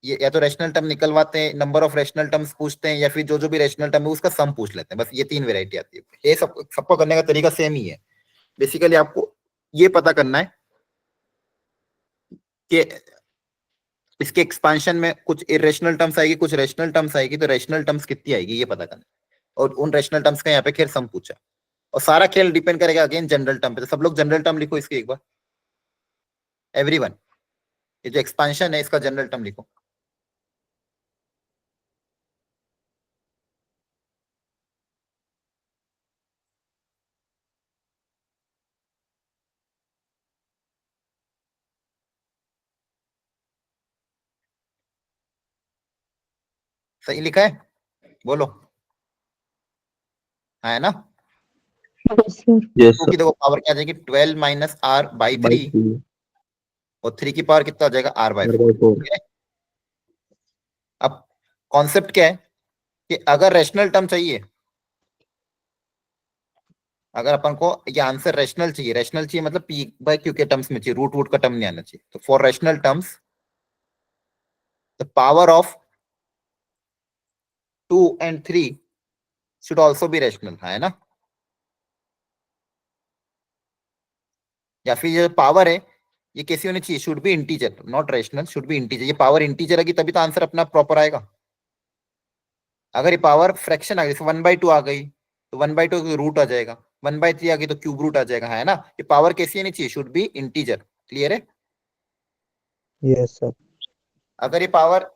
ये या तो रैशनल टर्म निकलवाते हैं, नंबर ऑफ रैशनल टर्म्स पूछते हैं, या फिर जो जो भी रैशनल टर्म है उसका सम पूछ लेते हैं। बस ये 3 वेराइटी आती है। ये सबको करने का तरीका सेम ही है। बेसिकली आपको ये पता करना है कि इसके एक्सपांशन में कुछ इरेशनल टर्म्स आएगी, कुछ रैशनल टर्म्स आएगी, तो रैशनल टर्म्स कितनी आएगी ये पता करना है। और उन रैशनल टर्म्स का यहाँ पे खैर सम पूछा, और सारा खेल डिपेंड करेगा अगेन जनरल टर्म पे। तो सब लोग जनरल टर्म लिखो इसके एक बार, एवरीवन। ये जो एक्सपांशन है इसका जनरल टर्म लिखो। सही लिखा है? बोलो। है ना? Yes, sir. यस टू की देखो पावर क्या आ जाएगी, 12 माइनस आर बाई 3, और 3 की पावर कितना हो जाएगा, आर बाई 4। अब कॉन्सेप्ट क्या है कि अगर रैशनल टर्म चाहिए, अगर अपन को ये आंसर रैशनल चाहिए मतलब पी बाय क्यू के टर्म्स में चाहिए, रूट वूट का टर्म नहीं आना चाहिए। तो for rational terms the power of 2 and 3 should also be rational, है ना? या फिर ये पावर है ये कैसी होनी चाहिए, should be integer, not rational, should be integer. ये पावर इंटीजर आएगी तभी तो आंसर अपना प्रॉपर आएगा। अगर ये पावर फ्रैक्शन आ गई, 1/2 आ गई, तो 1/2 रूट आ जाएगा, 1/3 आ गई तो क्यूब रूट आ जाएगा, है ना? ये पावर कैसी होनी चाहिए, शुड बी इंटीजर। क्लियर है? Yes, sir. अगर ये पावर,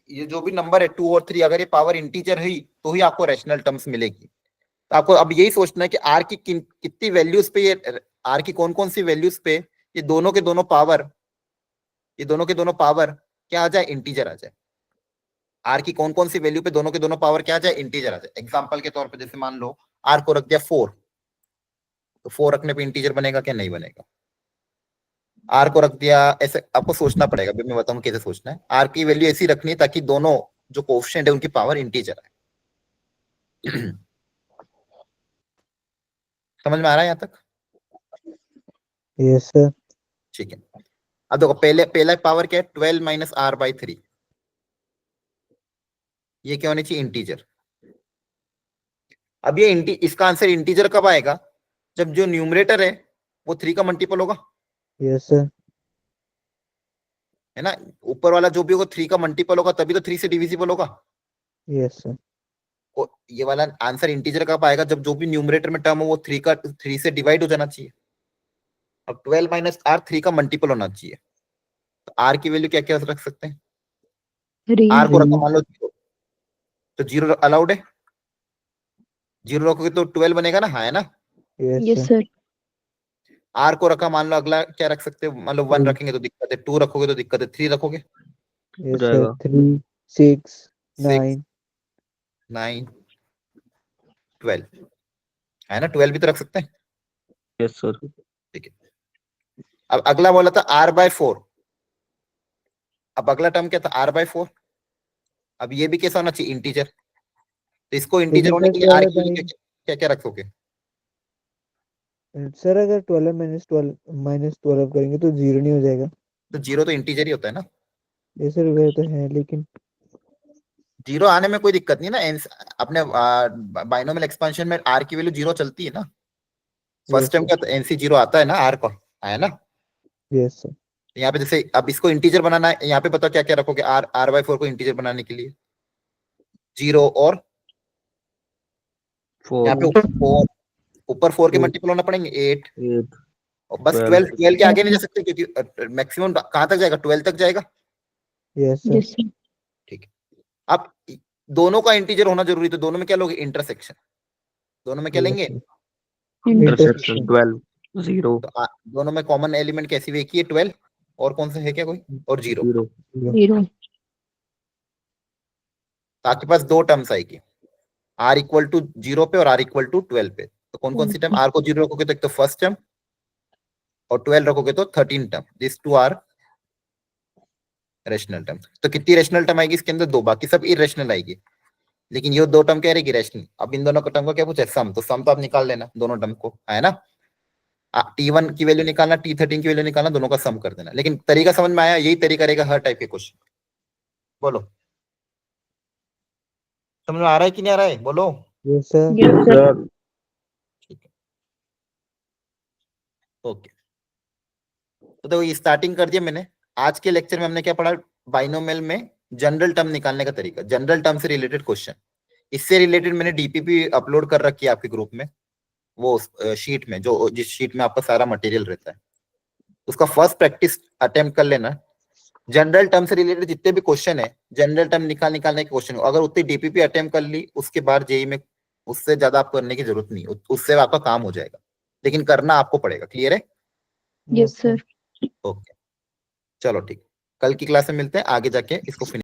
ये जो भी नंबर है 2 और 3, अगर ये पावर इंटीजर है तो ही आपको रैशनल टर्म्स मिलेगी। तो आपको अब यही सोचना है कि आर की कितनी वैल्यूज पे, ये आर की कौन कौन सी वैल्यूज पे ये दोनों के दोनों पावर, ये दोनों के दोनों पावर क्या आ जाए, इंटीजर आ जाए। आर की कौन कौन सी वैल्यू पे दोनों के दोनों पावर क्या आ जाए, इंटीजर आ जाए। एग्जांपल के तौर पे जैसे मान लो आर को रख दिया 4, तो 4 रखने पे इंटीजर बनेगा क्या, नहीं बनेगा। आर को रख दिया ऐसे, आपको सोचना पड़ेगा, मैं बताऊं कैसे सोचना है। आर की वैल्यू ऐसी रखनी है ताकि दोनों जो कोएफिशिएंट है उनकी पावर इंटीजर है। समझ में आ रहा है यहाँ तक? Yes, sir. ठीक है। अब देखो पहला पावर क्या है, 12 माइनस आर बाई 3, ये क्या होनी चाहिए, इंटीजर। अब ये इसका आंसर इंटीजर कब आएगा, जब जो न्यूमरेटर है वो 3 का मल्टीपल होगा, Yes, sir. है ना? ऊपर वाला जो भी होगा 3 का मल्टीपल होगा, तभी तो 3 से डिविजिबल होगा। Yes, sir. और ये वाला आंसर इंटीजर कब आएगा, जब जो भी न्यूमरेटर में टर्म हो वो 3 से डिवाइड हो जाना चाहिए। अब 12 माइनस आर 3 का मल्टीपल होना चाहिए। तो आर की वैल्यू क्या क्या रख सकते हैं, Three. आर को रखा मान लो 0, तो 0 अलाउड है, 0 रखोगे तो 12 बनेगा ना, हाँ है ना? Yes, Yes, sir. sir. R को रखा, मान लो अगला क्या रख सकते हो, मान लो 1 Three. रखेंगे तो दिक्कत है, 2 रखोगे तो दिक्कत है, 3 रखोगे Yes, sir. जाएगा 3, 6, 6, 9. 9, 12, है ना? 12 भी तो रख सकते हैं। यस सर ठीक है। अब अगला बोला था आर बाय 4, अब अगला टर्म क्या था, आर बाय 4। अब ये भी कैसा होना चाहिए, इंटीजर। तो इसको इंटीजर लेकिन होने सर के लिए आर की वैल्यू 12 क्या क्या रखोगे, सर अगर 12 माइनस 12 करेंगे तो 0 नहीं हो जाएगा। तो 0 तो इंटीजर ही होता है ना। ये सर वह तो है, लेकिन 0 आने में कोई दिक्कत नहीं ना, अपने बाइनोमियल एक्सपेंशन में आर की वैल्यू 0 चलती है ना। फर्स्ट टाइम यस क्या एनसी 0 आता है ना आर का, है ना? सर यहाँ पे जैसे अब इसको इंटीजर बनाना है, यहाँ पे बताओ क्या क्या रखोगे, आर बाय 4 को इंटीजर बनाने के लिए 0 और यहाँ पे 4 ऊपर 4 के 8 मल्टीपल होना पड़ेंगे 8, 8 और बस 12 12 के आगे नहीं जा सकते क्योंकि मैक्सिमम कहाँ तक जाएगा, 12 तक जाएगा। Yes, sir. Yes, sir. अब दोनों का इंटीजर होना जरूरी, तो दोनों में क्या लोगे, इंटरसेक्शन। दोनों में क्या Yes, लेंगे, sir. इंटरसेक्शन 12 0 तो दोनों में कॉमन एलिमेंट कैसी हुई, एक ही है 12, और कौन सा है क्या कोई, और 0। 0 Zero. तो आपके पास दो टर्म्स आएगी, r इक्वल टू 0 पे और r इक्वल टू 12 पे। तो कौन कौन सी टर्म, r को 0 रखोगे तो एक तो फर्स्ट टर्म, और 12 रखोगे तो 13 term. This two r rational term. तो कितनी रेशनल टर्म आएगी इसके अंदर, दो, बाकी सब इरेशनल आएगी, लेकिन ये दो टर्म क्या रहेगी, रैशनल। अब इन दोनों टर्म को क्या पूछा है, सम, तो सम तो आप निकाल लेना दोनों टर्म को, है ना। T1 की वैल्यू निकालना, T13 की वैल्यू निकालना, दोनों का सम कर देना। लेकिन तरीका समझ में आया, यही तरीका रहेगा हर टाइप के क्वेश्चन। बोलो, समझ में आ रहा है कि नहीं आ रहा है, बोलो। Yes, sir. Yes, sir. Sir ठीक है, ओके। तो देखो ये स्टार्टिंग कर दिया मैंने। आज के लेक्चर में हमने क्या पढ़ा, बाइनोमियल में जनरल टर्म निकालने का तरीका, जनरल टर्म से रिलेटेड क्वेश्चन। इससे रिलेटेड मैंने डीपीपी अपलोड कर रखी है आपके ग्रुप में, वो शीट में, जो जिस शीट में आपका सारा मटेरियल रहता है, उसका फर्स्ट प्रैक्टिस अटेम्प्ट कर लेना। जनरल टर्म से रिलेटेड जितने भी क्वेश्चन है, जनरल टर्म निकालने के क्वेश्चन, अगर उतनी डीपीपी अटेम्प्ट कर ली, उसके बाद जेई में उससे ज्यादा आपको करने की जरूरत नहीं, उससे आपका काम हो जाएगा, लेकिन करना आपको पड़ेगा। क्लियर है? Yes, sir. ओके, चलो ठीक, कल की क्लास में मिलते हैं, आगे जाके इसको फिनिश